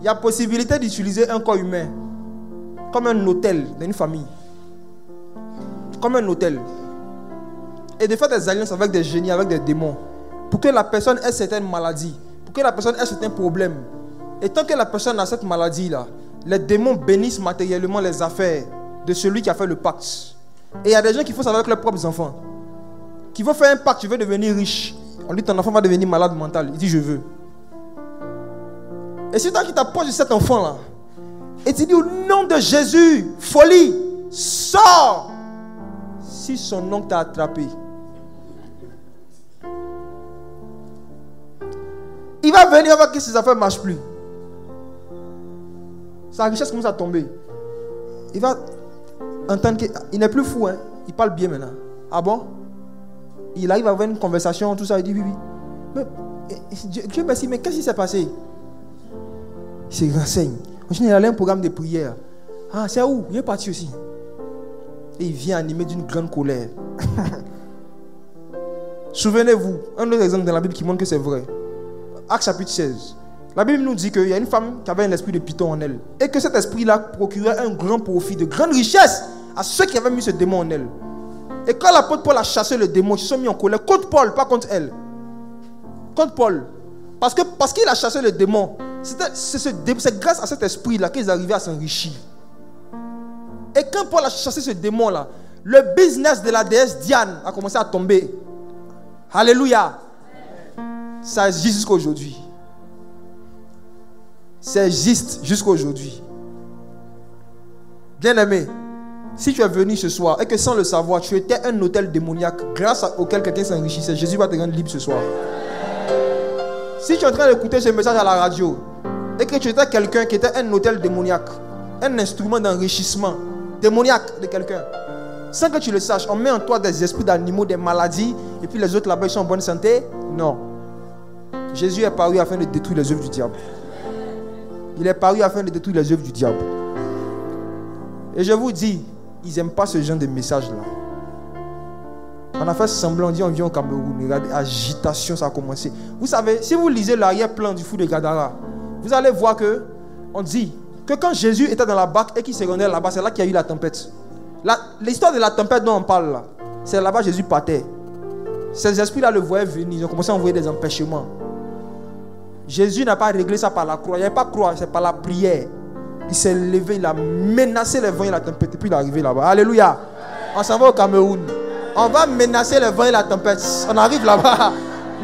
Il y a possibilité d'utiliser un corps humain comme un hôtel dans une famille. Comme un hôtel. Et de faire des alliances avec des génies, avec des démons. Pour que la personne ait certaines maladies. Pour que la personne ait certains problèmes. Et tant que la personne a cette maladie-là, les démons bénissent matériellement les affaires de celui qui a fait le pacte. Et il y a des gens qui font ça avec leurs propres enfants. Qui vont faire un pacte, je veux devenir riche. On dit ton enfant va devenir malade mental. Il dit je veux. Et c'est toi qui t'approches de cet enfant-là. Et tu dis au nom de Jésus, folie, sors. Si son oncle t'a attrapé, il va venir voir que ses affaires ne marchent plus. Sa richesse commence à tomber. Il va entendre qu'il n'est plus fou. Hein? Il parle bien maintenant. Ah bon? Il arrive à avoir une conversation, tout ça. Il dit oui, oui. Mais, Dieu merci, mais qu'est-ce qui s'est passé? Il se renseigne. Il a un programme de prière. Ah, c'est où? Il est parti aussi. Et il vient animé d'une grande colère. Souvenez-vous, un autre exemple dans la Bible qui montre que c'est vrai. Actes chapitre 16. La Bible nous dit qu'il y a une femme qui avait un esprit de python en elle. Et que cet esprit-là procurait un grand profit, de grande richesse à ceux qui avaient mis ce démon en elle. Et quand l'apôtre Paul a chassé le démon, ils se sont mis en colère contre Paul, pas contre elle. Contre Paul. Parce qu'il a chassé le démon. C'est grâce à cet esprit-là qu'ils arrivaient à s'enrichir. Et quand Paul a chassé ce démon-là, le business de la déesse Diane a commencé à tomber. Alléluia. Ça existe jusqu'à aujourd'hui. Ça existe jusqu'à aujourd'hui. Bien-aimé, si tu es venu ce soir et que sans le savoir, tu étais un hôtel démoniaque grâce auquel quelqu'un s'enrichissait, Jésus va te rendre libre ce soir. Si tu es en train d'écouter ce message à la radio et que tu étais quelqu'un qui était un hôtel démoniaque, un instrument d'enrichissement démoniaque de quelqu'un, sans que tu le saches, on met en toi des esprits d'animaux, des maladies, et puis les autres là-bas ils sont en bonne santé. Non. Jésus est paru afin de détruire les œuvres du diable. Il est paru afin de détruire les œuvres du diable. Et je vous dis, ils n'aiment pas ce genre de message là. On a fait semblant, on dit on vient au Cameroun. Regardez, agitation, ça a commencé. Vous savez, si vous lisez l'arrière-plan du fou de Gadara, vous allez voir que on dit que quand Jésus était dans la barque et qu'il se rendait là-bas, c'est là qu'il y a eu la tempête. L'histoire de la tempête dont on parle là, c'est là-bas Jésus partait. Ces esprits-là le voyaient venir, ils ont commencé à envoyer des empêchements. Jésus n'a pas réglé ça par la croix. Il n'y avait pas croix, c'est par la prière. Il s'est levé, il a menacé les vents et la tempête, et puis il est arrivé là-bas. Alléluia. On s'en va au Cameroun. On va menacer les vents et la tempête. On arrive là-bas.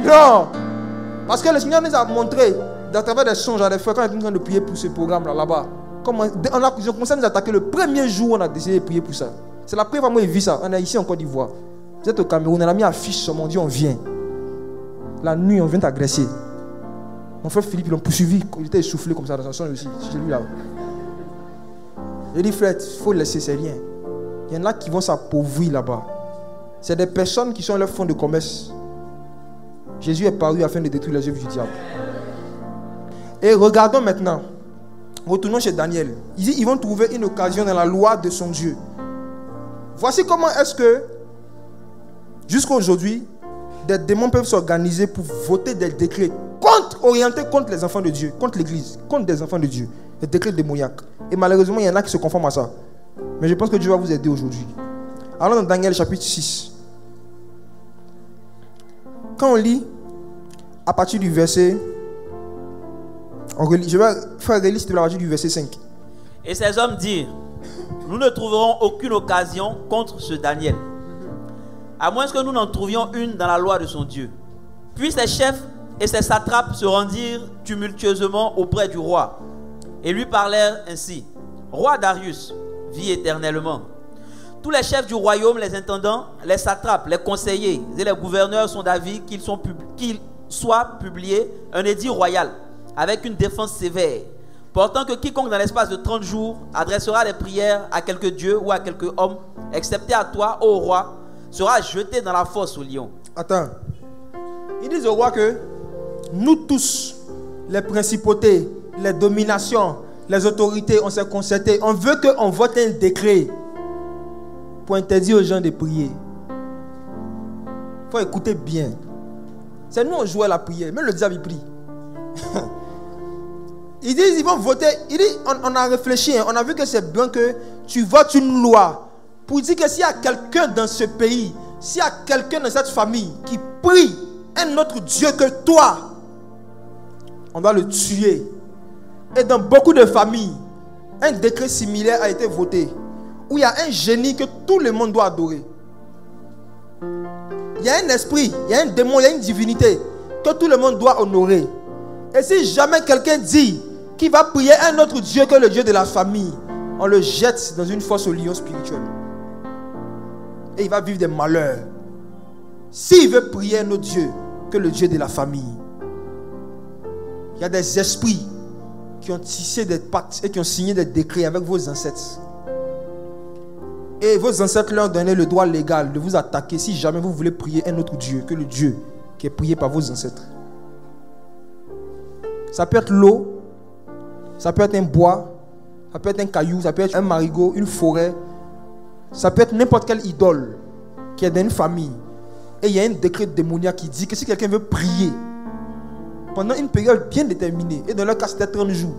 Non. Parce que le Seigneur nous a montré, à travers des songes, des fois, quand on est en train de prier pour ce programme là-bas, ils ont commencé à nous attaquer le premier jour où on a décidé de prier pour ça. C'est la première fois que moi j'ai vu ça. On est ici en Côte d'Ivoire. Vous êtes au Cameroun, on a mis affiche sur mon Dieu, on vient. La nuit, on vient t'agresser. Mon frère Philippe, ils l'ont poursuivi. Il était essoufflé comme ça dans son son aussi. Chez lui là. Il dit, frère, il faut laisser, c'est rien. Il y en a qui vont s'appauvrir là-bas. C'est des personnes qui sont à leur fonds de commerce. Jésus est paru afin de détruire les œuvres du diable. Et regardons maintenant. Retournons chez Daniel. Il dit, ils vont trouver une occasion dans la loi de son Dieu. Voici comment est-ce que, jusqu'à aujourd'hui, des démons peuvent s'organiser pour voter des décrets orientés contre les enfants de Dieu, contre l'église, contre des enfants de Dieu. Des décrets démoniaques. Et malheureusement, il y en a qui se conforment à ça. Mais je pense que Dieu va vous aider aujourd'hui. Allons dans Daniel chapitre 6. Quand on lit, à partir du verset... je vais faire des listes à partir du verset 5. Et ces hommes dirent, nous ne trouverons aucune occasion contre ce Daniel, à moins que nous n'en trouvions une dans la loi de son Dieu. Puis ses chefs et ses satrapes se rendirent tumultueusement auprès du roi et lui parlèrent ainsi. Roi Darius, vis éternellement. Tous les chefs du royaume, les intendants, les satrapes, les conseillers et les gouverneurs sont d'avis qu'il soit publié un édit royal avec une défense sévère, portant que quiconque dans l'espace de 30 jours adressera des prières à quelque dieu ou à quelque homme, excepté à toi, ô roi, sera jeté dans la fosse au lion. Attends. Ils disent au roi que nous tous, les principautés, les dominations, les autorités, on s'est concerté. On veut qu'on vote un décret pour interdire aux gens de prier. Il faut écouter bien. C'est nous, on joue à la prière. Même le diable, il prie. Ils disent, ils vont voter. Il dit, on a réfléchi. On a vu que c'est bien que tu votes une loi pour dire que s'il y a quelqu'un dans ce pays, s'il y a quelqu'un dans cette famille qui prie un autre Dieu que toi, on doit le tuer. Et dans beaucoup de familles, un décret similaire a été voté, où il y a un génie que tout le monde doit adorer. Il y a un esprit, il y a un démon, il y a une divinité que tout le monde doit honorer. Et si jamais quelqu'un dit qu'il va prier un autre Dieu que le Dieu de la famille, on le jette dans une fosse au lion spirituel. Et il va vivre des malheurs. S'il veut prier un autre Dieu que le Dieu de la famille, il y a des esprits qui ont tissé des pactes et qui ont signé des décrets avec vos ancêtres. Et vos ancêtres leur ont donné le droit légal de vous attaquer si jamais vous voulez prier un autre Dieu que le Dieu qui est prié par vos ancêtres. Ça peut être l'eau, ça peut être un bois, ça peut être un caillou, ça peut être un marigot, une forêt. Ça peut être n'importe quelle idole qui est dans une famille. Et il y a un décret démoniaque qui dit que si quelqu'un veut prier pendant une période bien déterminée, et dans leur cas c'était 30 jours,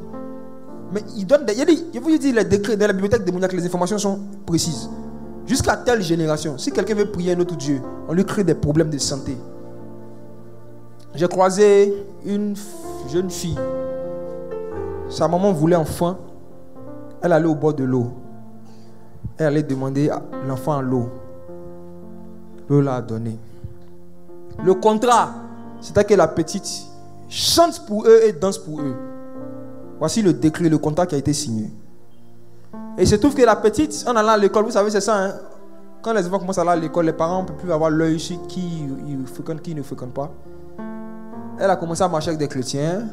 mais il donne je vous dis les décrets dans la bibliothèque démoniaque, les informations sont précises. Jusqu'à telle génération, si quelqu'un veut prier un autre Dieu, on lui crée des problèmes de santé. J'ai croisé une jeune fille. Sa maman voulait enfant. Elle allait au bord de l'eau. Elle allait demander à l'enfant l'eau. L'eau l'a donné. Le contrat, c'était que la petite chante pour eux et danse pour eux. Voici le décret, le contrat qui a été signé. Et il se trouve que la petite, en allant à l'école, vous savez, c'est ça, hein? Quand les enfants commencent à aller à l'école, les parents ne peuvent plus avoir l'œil sur qui ils fréquentent, qui ne fréquentent pas. Elle a commencé à marcher avec des chrétiens.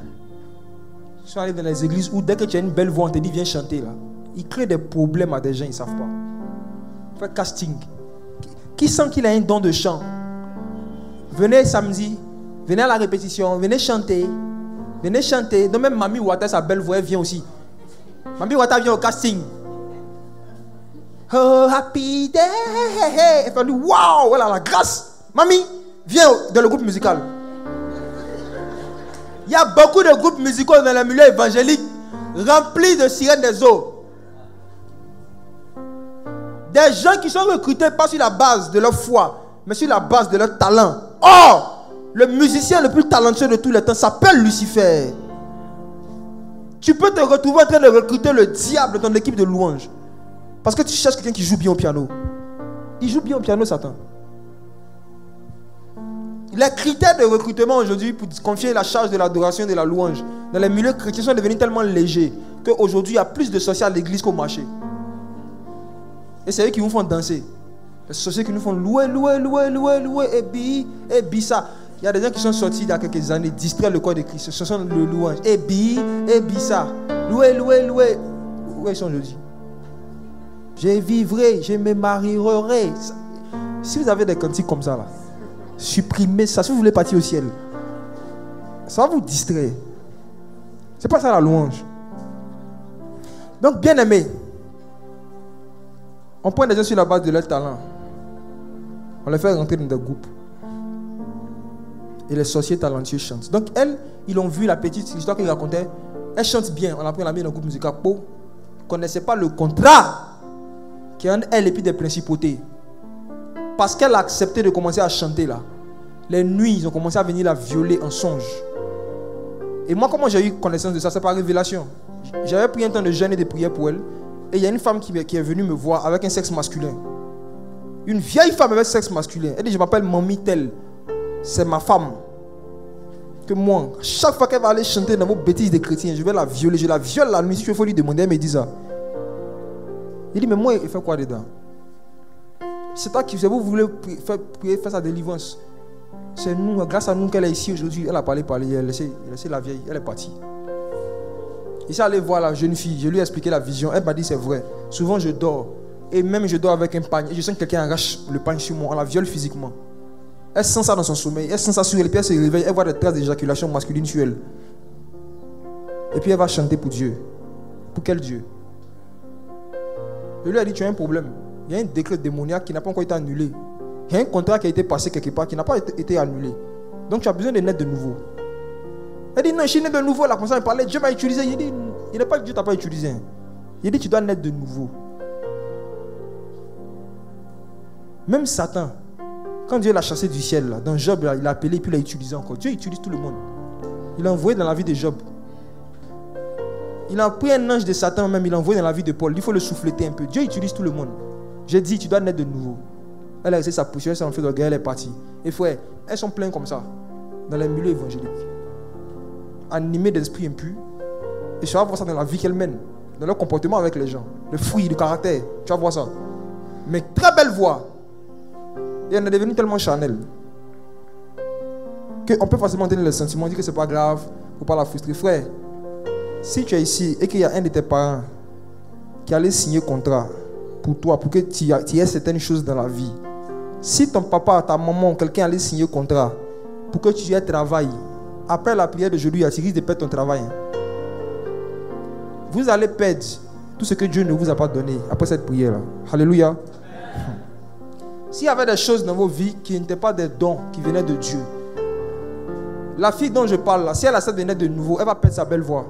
Ils sont allés dans les églises où dès que tu as une belle voix, on te dit viens chanter là. Ils créent des problèmes à des gens, ils ne savent pas. Fait casting. Qui sent qu'il a un don de chant? Venez samedi, venez à la répétition, venez chanter. Venez chanter. Donc même Mami Wata, sa belle voix, elle vient aussi. Mami Wata vient au casting. Oh, happy day. Elle fait waouh, elle a la grâce. Mami, viens dans le groupe musical. Il y a beaucoup de groupes musicaux dans le milieu évangélique remplis de sirènes des eaux. Des gens qui sont recrutés pas sur la base de leur foi, mais sur la base de leur talent. Or, le musicien le plus talentueux de tous les temps s'appelle Lucifer. Tu peux te retrouver en train de recruter le diable dans ton équipe de louanges. Parce que tu cherches quelqu'un qui joue bien au piano. Il joue bien au piano, Satan. Les critères de recrutement aujourd'hui pour confier la charge de l'adoration et de la louange dans les milieux chrétiens sont devenus tellement légers qu'aujourd'hui il y a plus de sorciers à l'église qu'au marché. Et c'est eux qui nous font danser. Les sorciers qui nous font louer, et bi ça. Il y a des gens qui sont sortis il y a quelques années, distraire le corps de Christ. Ce sont le louange. Et bi ça. Louer. Où ils sont aujourd'hui? Je vivrai, je me marierai. Si vous avez des cantiques comme ça là, supprimez ça. Si vous voulez partir au ciel, ça va vous distraire. C'est pas ça la louange. Donc bien aimé, on prend des gens sur la base de leur talent. On les fait rentrer dans des groupes. Et les sorciers talentueux chantent. Donc elles, ils ont vu la petite histoire qu'il racontait. Elle chante bien. On l'a pris, on l'a mis dans le groupe musical. Pour ne connaissait pas le contrat qui est entre elle et puis des principautés. Parce qu'elle a accepté de commencer à chanter là. Les nuits, ils ont commencé à venir la violer en songe. Et moi, comment j'ai eu connaissance de ça? C'est par révélation. J'avais pris un temps de jeûne et de prière pour elle. Et il y a une femme qui est venue me voir avec un sexe masculin. Une vieille femme avec sexe masculin. Elle dit, je m'appelle Mamie telle. C'est ma femme. Que moi, chaque fois qu'elle va aller chanter dans vos bêtises des chrétiens, je vais la violer. Je la viole la nuit. Si il faut lui demander, elle me dit ça. Il dit, mais moi, il fait quoi dedans? C'est pas que vous voulez prier, faire sa délivrance. C'est nous, grâce à nous qu'elle est ici aujourd'hui. Elle a parlé, elle a laissé la vieille, elle est partie. Il s'est allé voir la jeune fille, je lui ai expliqué la vision. Elle m'a dit c'est vrai. Souvent je dors, et même je dors avec un pagne. Et je sens que quelqu'un arrache le pagne sur moi, on la viole physiquement. Elle sent ça dans son sommeil, elle sent ça sur elle, puis elle se réveille, elle voit des traces d'éjaculation masculine sur elle. Et puis elle va chanter pour Dieu. Pour quel Dieu? Je lui ai dit, tu as un problème. Il y a un décret démoniaque qui n'a pas encore été annulé. Il y a un contrat qui a été passé quelque part qui n'a pas été annulé. Donc tu as besoin de naître de nouveau. Elle dit, non, je suis né de nouveau. Là, comme ça, il parlait, Dieu m'a utilisé. Il dit, il n'est pas que Dieu t'a pas utilisé. Il dit, tu dois naître de nouveau. Même Satan, quand Dieu l'a chassé du ciel, là, dans Job, là, il l'a appelé et puis il l'a utilisé encore. Dieu utilise tout le monde. Il l'a envoyé dans la vie de Job. Il a pris un ange de Satan même, il l'a envoyé dans la vie de Paul. Il faut le souffleter un peu. Dieu utilise tout le monde. J'ai dit, tu dois naître de nouveau. Elle a laissé sa poussière, elle s'est enfuie de la guerre, elle est partie. Et frère, elles sont pleines comme ça, dans les milieux évangéliques. Animées d'esprits impurs. Et tu vas voir ça dans la vie qu'elles mènent, dans leur comportement avec les gens, le fruit, le caractère. Tu vas voir ça. Mais très belle voix. Et elle est devenue tellement charnelle qu'on peut facilement donner le sentiment, dire que c'est pas grave, il ne faut pas la frustrer. Frère, si tu es ici et qu'il y a un de tes parents qui allait signer contrat pour toi, pour que tu aies certaines choses dans la vie, si ton papa, ta maman, quelqu'un allait signer contrat pour que tu aies travail, après la prière d'aujourd'hui, tu risques de perdre ton travail. Vous allez perdre tout ce que Dieu ne vous a pas donné après cette prière-là. Alléluia. S'il y avait des choses dans vos vies qui n'étaient pas des dons qui venaient de Dieu, la fille dont je parle là, si elle essaie de naître de nouveau, elle va perdre sa belle voix.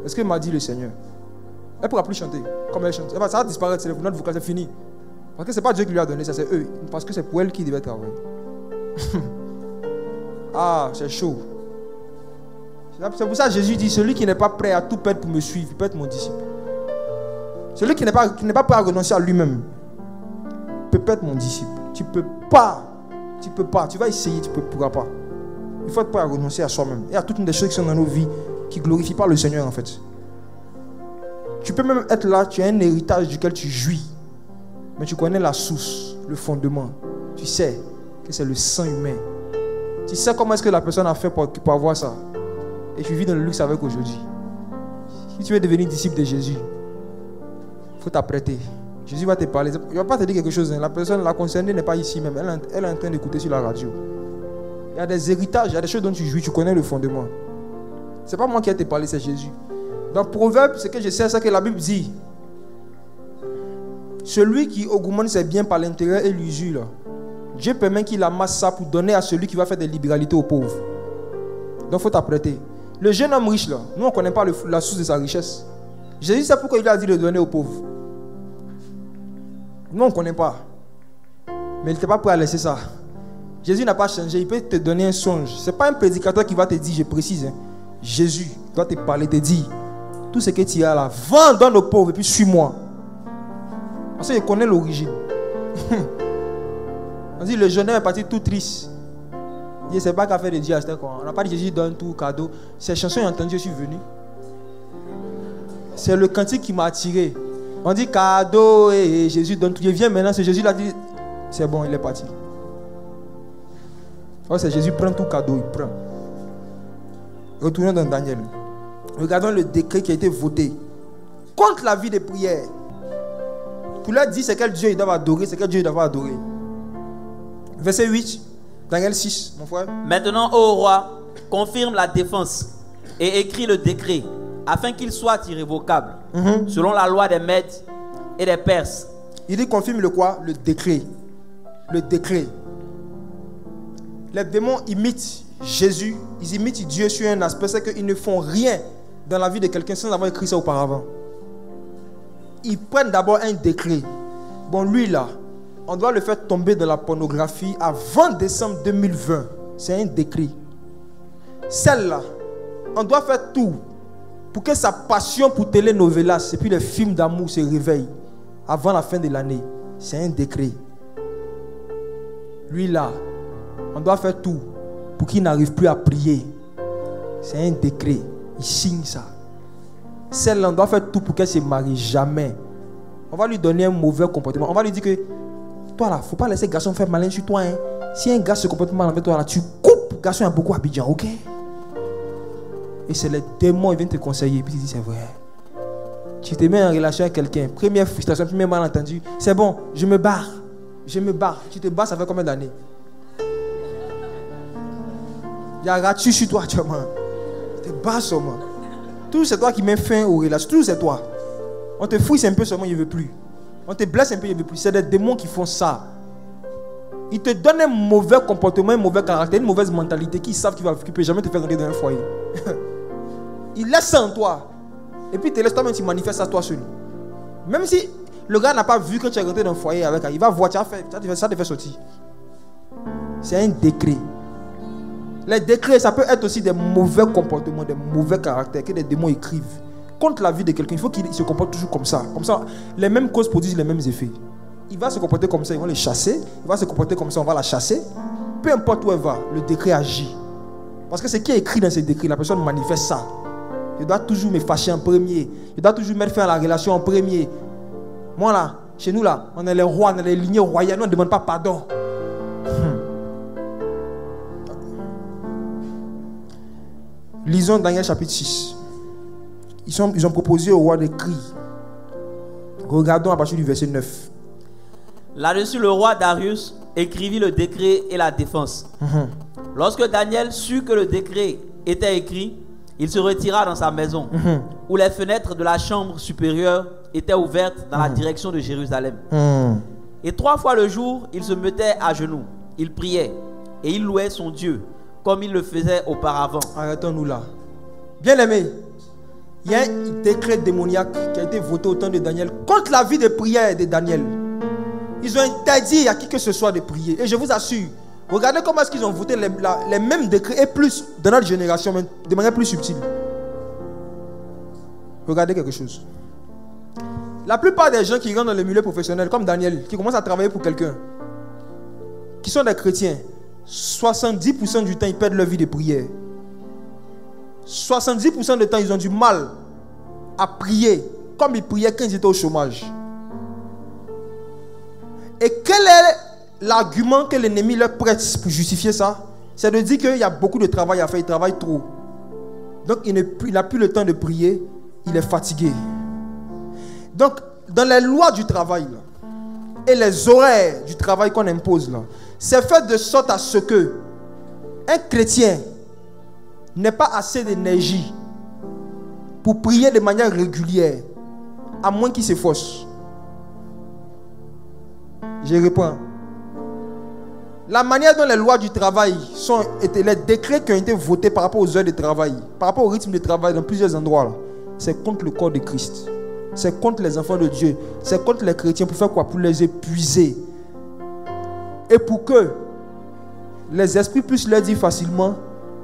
C'est ce que m'a dit le Seigneur. Elle ne pourra plus chanter comme elle chante. Ça va disparaître, c'est notre vocal, c'est fini. Parce que ce n'est pas Dieu qui lui a donné ça, c'est eux. Parce que c'est pour elle qui devait travailler. Ah, c'est chaud. C'est pour ça que Jésus dit, celui qui n'est pas prêt à tout perdre pour me suivre, peut être mon disciple. Celui qui n'est pas prêt à renoncer à lui-même, peut être mon disciple. Tu peux pas. Tu vas essayer, tu ne pourras pas. Il faut être prêt à renoncer à soi-même. Et à toutes les choses qui sont dans nos vies qui ne glorifient pas le Seigneur en fait. Tu peux même être là, tu as un héritage duquel tu jouis. Mais tu connais la source, le fondement. Tu sais que c'est le sang humain. Tu sais comment est-ce que la personne a fait pour avoir ça. Et tu vis dans le luxe avec aujourd'hui. Si tu veux devenir disciple de Jésus, il faut t'apprêter. Jésus va te parler. Il ne va pas te dire quelque chose. La personne, la concernée n'est pas ici même. Elle est en train d'écouter sur la radio. Il y a des héritages, il y a des choses dont tu jouis, tu connais le fondement. Ce n'est pas moi qui ai te parlé, c'est Jésus. Dans Proverbe, ce que je sais, c'est que la Bible dit, celui qui augmente ses biens par l'intérêt et l'usure, Dieu permet qu'il amasse ça pour donner à celui qui va faire des libéralités aux pauvres. Donc il faut t'apprêter. Le jeune homme riche là, nous on ne connaît pas la source de sa richesse. Jésus sait pourquoi il a dit de donner aux pauvres. Nous on ne connaît pas. Mais il n'était pas prêt à laisser ça. Jésus n'a pas changé, il peut te donner un songe. Ce n'est pas un prédicateur qui va te dire, je précise, hein. Jésus doit te parler, te dire, tout ce que tu as là, vends, donne aux pauvres et puis suis-moi. Parce qu'il connaît l'origine. On dit, le jeune homme est parti tout triste. Il dit, c'est pas qu'à faire de Dieu à cette quoi. On n'a pas dit Jésus donne tout cadeau. Ces chansons, j'ai entendu, je suis venu. C'est le cantique qui m'a attiré. On dit cadeau et Jésus donne tout. Je viens maintenant, c'est Jésus l'a dit, c'est bon, il est parti. Oh, c'est Jésus prend tout cadeau, il prend. Retournons dans Daniel. Regardons le décret qui a été voté contre la vie de prière. Pour leur dire c'est quel Dieu ils doivent adorer, c'est quel Dieu ils doivent adorer. Verset 8, Daniel 6, mon frère. Maintenant, ô roi, confirme la défense et écris le décret afin qu'il soit irrévocable, selon la loi des Mèdes et des Perses. Il dit confirme le quoi? Le décret. Le décret. Les démons imitent Jésus, ils imitent Dieu sur un aspect, c'est qu'ils ne font rien dans la vie de quelqu'un sans avoir écrit ça auparavant. Ils prennent d'abord un décret. Bon, lui là, on doit le faire tomber dans la pornographie avant décembre 2020. C'est un décret. Celle-là, on doit faire tout pour que sa passion pour telenovelas et puis les films d'amour se réveille avant la fin de l'année. C'est un décret. Lui là, on doit faire tout pour qu'il n'arrive plus à prier. C'est un décret. Il signe ça. Celle-là, on doit faire tout pour qu'elle ne se marie jamais. On va lui donner un mauvais comportement. On va lui dire que toi là, il ne faut pas laisser le garçon faire malin sur toi. Hein. Si un gars se comporte mal avec toi là, tu coupes. Le garçon a beaucoup à Abidjan, ok? Et c'est les démons, ils viennent te conseiller. Et puis tu dis, c'est vrai. Tu te mets en relation avec quelqu'un. Première frustration, premier malentendu. C'est bon, je me barre. Je me barre. Tu te barres, ça fait combien d'années? Il y a un ratus sur toi actuellement. Tu te barres seulement. Tout c'est toi qui mets fin aux relations. Tout c'est toi. On te fouille un peu seulement, il ne veut plus. On te blesse un peu, il ne veut plus. C'est des démons qui font ça. Ils te donnent un mauvais comportement, un mauvais caractère, une mauvaise mentalité qui savent qu'il ne peut jamais te faire rentrer dans un foyer. Ils laissent ça en toi. Et puis, ils te laissent toi-même, tu manifestes ça toi seul. Même si le gars n'a pas vu que tu es rentré dans un foyer avec elle, il va voir, ça te fait sortir. C'est un décret. Les décrets, ça peut être aussi des mauvais comportements, des mauvais caractères que les démons écrivent contre la vie de quelqu'un. Il faut qu'il se comporte toujours comme ça. Comme ça, les mêmes causes produisent les mêmes effets. Il va se comporter comme ça, ils vont le chasser. Il va se comporter comme ça, on va la chasser. Peu importe où elle va, le décret agit. Parce que ce qui est écrit dans ce décret, la personne manifeste ça. Je dois toujours me fâcher en premier. Je dois toujours mettre fin à la relation en premier. Moi là, chez nous là, on est les rois, on est les lignées royales, nous on ne demande pas pardon. Lisons Daniel chapitre 6. Ils ont proposé au roi des cris. Regardons à partir du verset 9. Là-dessus, le roi Darius écrivit le décret et la défense. Lorsque Daniel sut que le décret était écrit, il se retira dans sa maison, où les fenêtres de la chambre supérieure étaient ouvertes dans la direction de Jérusalem. Et 3 fois le jour, il se mettait à genoux, il priait et il louait son Dieu, comme il le faisait auparavant. Arrêtons-nous là. Bien-aimés, il y a un décret démoniaque qui a été voté au temps de Daniel contre la vie de prière de Daniel. Ils ont interdit à qui que ce soit de prier. Et je vous assure, regardez comment est-ce qu'ils ont voté les mêmes décrets et plus dans notre génération, mais de manière plus subtile. Regardez quelque chose. La plupart des gens qui rentrent dans le milieu professionnel, comme Daniel, qui commencent à travailler pour quelqu'un, qui sont des chrétiens, 70% du temps, ils perdent leur vie de prière. 70% du temps, ils ont du mal à prier comme ils priaient quand ils étaient au chômage. Et quel est l'argument que l'ennemi leur prête pour justifier ça? C'est de dire qu'il y a beaucoup de travail à faire, il travaille trop. Donc il n'a plus le temps de prier, il est fatigué. Donc dans les lois du travail là, et les horaires du travail qu'on impose là, c'est fait de sorte à ce que un chrétien n'ait pas assez d'énergie pour prier de manière régulière, à moins qu'il s'efforce. Je réponds. La manière dont les lois du travail les décrets qui ont été votés par rapport aux heures de travail, par rapport au rythme de travail dans plusieurs endroits là, c'est contre le corps de Christ. C'est contre les enfants de Dieu. C'est contre les chrétiens. Pour faire quoi? Pour les épuiser. Et pour que les esprits puissent leur dire facilement: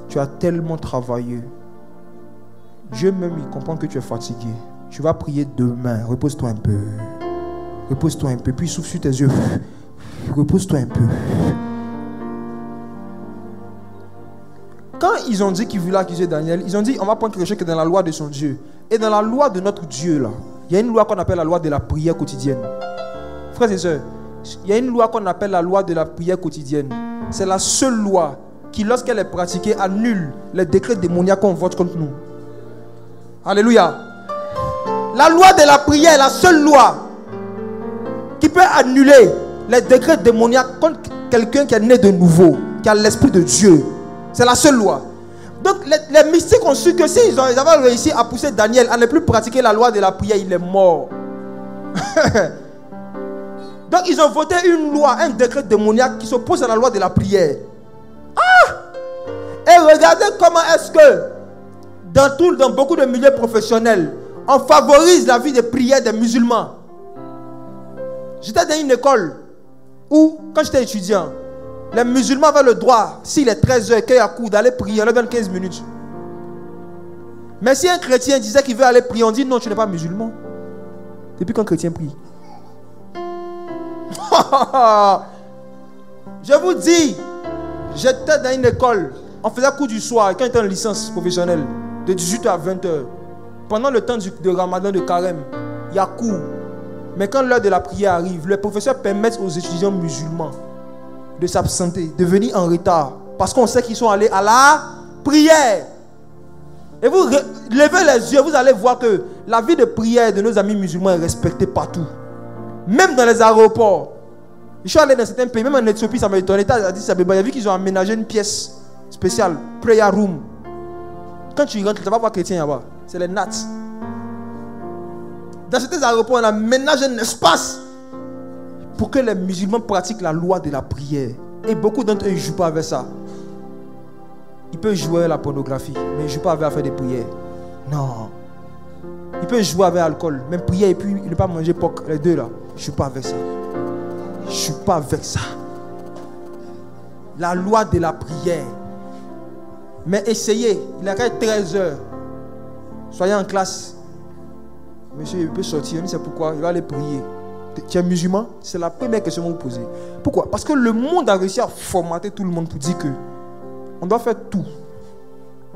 tu as tellement travaillé. Dieu même, il comprend que tu es fatigué. Tu vas prier demain. Repose-toi un peu. Repose-toi un peu. Puis souffle sur tes yeux. Repose-toi un peu. Quand ils ont dit qu'ils voulaient accuser Daniel, ils ont dit: on va prendre quelque chose qui est dans la loi de son Dieu. Et dans la loi de notre Dieu là, il y a une loi qu'on appelle la loi de la prière quotidienne. Frères et sœurs, il y a une loi qu'on appelle la loi de la prière quotidienne. C'est la seule loi qui, lorsqu'elle est pratiquée, annule les décrets démoniaques qu'on vote contre nous. Alléluia. La loi de la prière est la seule loi qui peut annuler les décrets démoniaques contre quelqu'un qui est né de nouveau, qui a l'esprit de Dieu. C'est la seule loi. Donc les mystiques ont su que s'ils avaient réussi à pousser Daniel à ne plus pratiquer la loi de la prière, il est mort. Donc ils ont voté une loi, un décret démoniaque qui s'oppose à la loi de la prière. Et regardez comment est-ce que dans beaucoup de milieux professionnels, on favorise la vie de prière des musulmans. J'étais dans une école où, quand j'étais étudiant, les musulmans avaient le droit, s'il est 13h, qu'il y a cours, d'aller prier, on leur donne 15 minutes. Mais si un chrétien disait qu'il veut aller prier, on dit: non, tu n'es pas musulman. Depuis qu'un chrétien prie. Je vous dis, j'étais dans une école, on faisait cours du soir, quand j'étais en licence professionnelle, de 18h à 20h. Pendant le temps de Ramadan, de Carême, il y a cours. Mais quand l'heure de la prière arrive, les professeurs permettent aux étudiants musulmans de s'absenter, de venir en retard, parce qu'on sait qu'ils sont allés à la prière. Et vous levez les yeux, vous allez voir que la vie de prière de nos amis musulmans est respectée partout. Même dans les aéroports. Je suis allé dans certains pays, même en Éthiopie, ça m'a étonné. Il a vu qu'ils ont aménagé une pièce spéciale, prayer room. Quand tu rentres, tu ne vas pas voir chrétien là-bas. C'est les nats. Dans certains aéroports, on aménage un espace pour que les musulmans pratiquent la loi de la prière. Et beaucoup d'entre eux ne jouent pas avec ça. Ils peuvent jouer avec la pornographie, mais ils ne jouent pas avec faire des prières. Non. Ils peuvent jouer avec l'alcool, même prier et puis ne pas manger porc. Les deux là, je ne joue pas avec ça. Je ne joue pas avec ça. La loi de la prière. Mais essayez, il est 13 heures. Soyez en classe. Monsieur, il peut sortir, c'est pourquoi il va aller prier. Tu es musulman? C'est la première question que vous posez. Pourquoi? Parce que le monde a réussi à formater tout le monde pour dire que on doit faire tout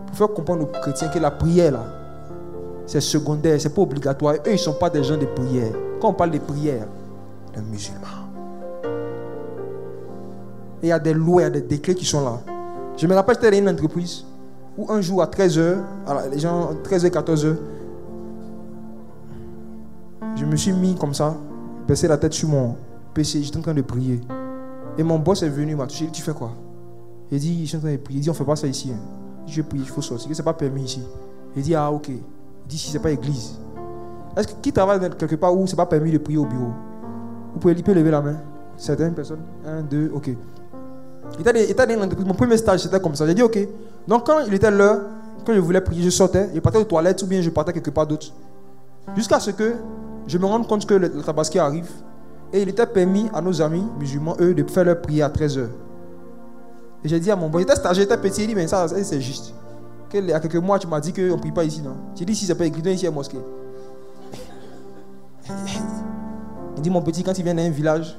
pour faire comprendre aux chrétiens que la prière là, c'est secondaire, c'est pas obligatoire. Eux, ils ne sont pas des gens de prière. Quand on parle de prière, les musulmans. Et il y a des lois, il y a des décrets qui sont là. Je me rappelle, j'étais dans une entreprise où un jour à 13h, les gens, 13h, 14h, je me suis mis comme ça, baissé la tête sur mon PC, j'étais en train de prier. Et mon boss est venu, il m'a touché, il dit, tu fais quoi? Il dit, je suis en train de prier. Il dit, on ne fait pas ça ici. Je prie, il faut sortir, c'est pas permis ici. Il dit, ah ok. Il dit, si c'est pas église. Est-ce que qui travaille quelque part où c'est pas permis de prier au bureau? Vous pouvez lever la main. Certaines personnes. 1, 2, ok. Il était dans l'entreprise. Mon premier stage, c'était comme ça. J'ai dit, ok. Donc, quand il était l'heure, quand je voulais prier, je sortais, je partais aux toilettes ou bien je partais quelque part d'autre. Jusqu'à ce que je me rende compte que le tabaski arrive. Et il était permis à nos amis musulmans, eux, de faire leur prière à 13h. Et j'ai dit à mon boss, j'étais stagiaire, j'étais petit, il dit, mais ça c'est juste. Il y a quelques mois, tu m'as dit qu'on ne prie pas ici, non? J'ai dit, si c'est pas écrit, ici à la mosquée. Il dit, mon petit, quand il vient dans un village,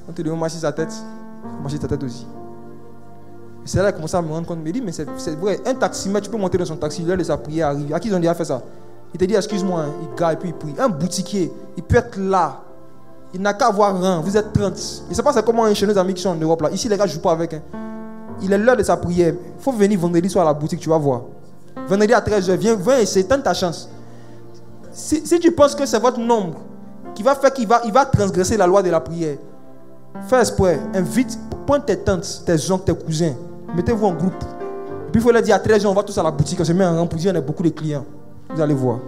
on te demande marcher sa tête, marcher ta tête aussi. Et c'est là qu'il commence à me rendre compte. Il me dit, mais c'est vrai, un taximètre, tu peux monter dans son taxi, l'heure de sa prière arrive. À qui ils ont déjà fait ça? Il te dit, excuse-moi, hein, il gare et puis il prie. Un boutiquier, il peut être là. Il n'a qu'à avoir rien. Vous êtes 30. Je ne sais pas comment chez nos amis qui sont en Europe là. Ici, les gars ne jouent pas avec. Hein. Il est l'heure de sa prière. Il faut venir vendredi soir à la boutique, tu vas voir. Vendredi à 13h, viens essayer, tente ta chance. Si tu penses que c'est votre nombre qui va faire qu'il va transgresser la loi de la prière, fais espoir, invite, prends tes tantes, tes oncles, tes cousins, mettez-vous en groupe. Et puis il faut leur dire à 13h, on va tous à la boutique, on se met en rang pour dire on a beaucoup de clients. Vous allez voir.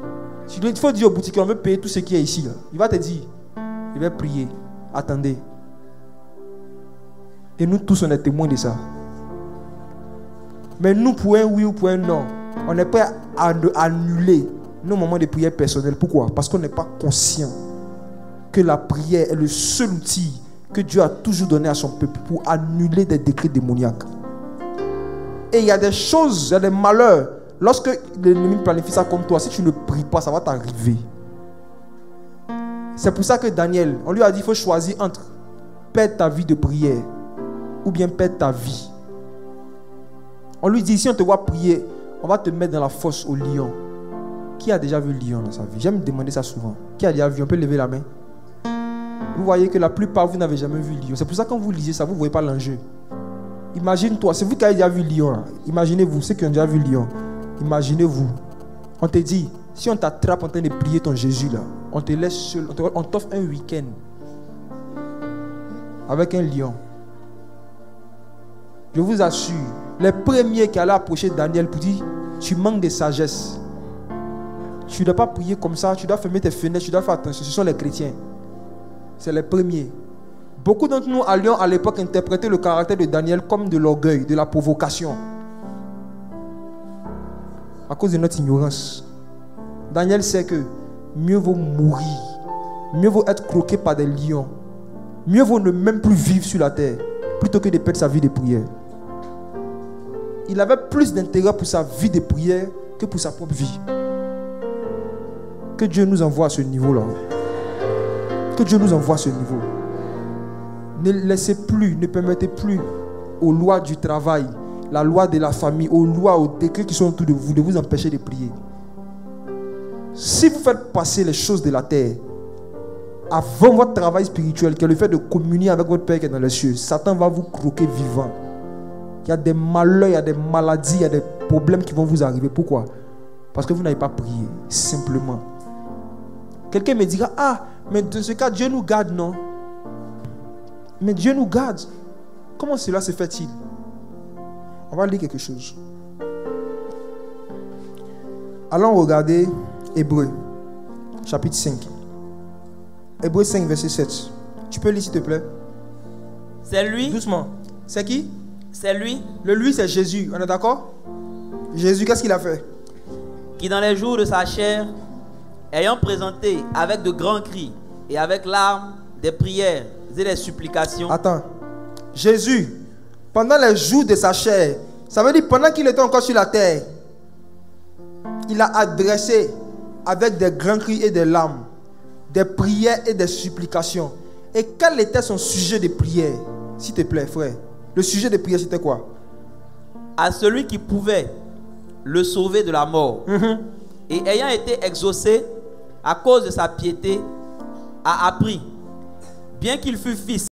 Il faut dire au boutique, on veut payer tout ce qui est ici. Là. Il va te dire, il va prier, attendez. Et nous tous, on est témoins de ça. Mais nous, pour un oui ou pour un non, on est prêt à annuler nos moments de prière personnels. Pourquoi? Parce qu'on n'est pas conscient que la prière est le seul outil que Dieu a toujours donné à son peuple pour annuler des décrets démoniaques. Et il y a des choses, il y a des malheurs. Lorsque l'ennemi planifie ça comme toi, si tu ne pries pas, ça va t'arriver. C'est pour ça que Daniel, on lui a dit, il faut choisir entre perdre ta vie de prière ou bien perdre ta vie. On lui dit, si on te voit prier, on va te mettre dans la fosse au lion. Qui a déjà vu le lion dans sa vie? J'aime me demander ça souvent. Qui a déjà vu? On peut lever la main. Vous voyez que la plupart, vous n'avez jamais vu le lion. C'est pour ça que quand vous lisez ça, vous ne voyez pas l'enjeu. Imagine-toi, c'est vous qui avez déjà vu le lion. Là. Imaginez-vous, ceux qui ont déjà vu le lion. Imaginez-vous. On te dit, si on t'attrape en train de prier ton Jésus là, on te laisse seul, on t'offre un week-end avec un lion. Je vous assure, les premiers qui allaient approcher Daniel pour dire, tu manques de sagesse. Tu ne dois pas prier comme ça, tu dois fermer tes fenêtres, tu dois faire attention. Ce sont les chrétiens. C'est les premiers. Beaucoup d'entre nous allions à l'époque interpréter le caractère de Daniel comme de l'orgueil, de la provocation. À cause de notre ignorance. Daniel sait que mieux vaut mourir, mieux vaut être croqué par des lions, mieux vaut ne même plus vivre sur la terre, plutôt que de perdre sa vie de prière. Il avait plus d'intérêt pour sa vie de prière que pour sa propre vie. Que Dieu nous envoie à ce niveau-là. Que Dieu nous envoie à ce niveau. Ne laissez plus, ne permettez plus aux lois du travail, la loi de la famille, aux lois, aux décrets qui sont autour de vous empêcher de prier. Si vous faites passer les choses de la terre avant votre travail spirituel, qui est le fait de communier avec votre Père qui est dans les cieux, Satan va vous croquer vivant. Il y a des malheurs, il y a des maladies, il y a des problèmes qui vont vous arriver. Pourquoi? Parce que vous n'avez pas prié, simplement. Quelqu'un me dira, ah, mais dans ce cas, Dieu nous garde, non? Mais Dieu nous garde. Comment cela se fait-il? On va lire quelque chose. Allons regarder Hébreux, chapitre 5. Hébreux 5, verset 7. Tu peux lire s'il te plaît? C'est lui. Doucement. C'est qui? C'est lui. Le lui, c'est Jésus. On est d'accord? Jésus, qu'est-ce qu'il a fait? Qui dans les jours de sa chair, ayant présenté avec de grands cris et avec larmes des prières et des supplications. Attends. Jésus, pendant les jours de sa chair, ça veut dire pendant qu'il était encore sur la terre, il a adressé avec des grands cris et des larmes, des prières et des supplications. Et quel était son sujet de prière? S'il te plaît, frère. Le sujet de prière, c'était quoi? À celui qui pouvait le sauver de la mort. Et ayant été exaucé à cause de sa piété, a appris, bien qu'il fût fils,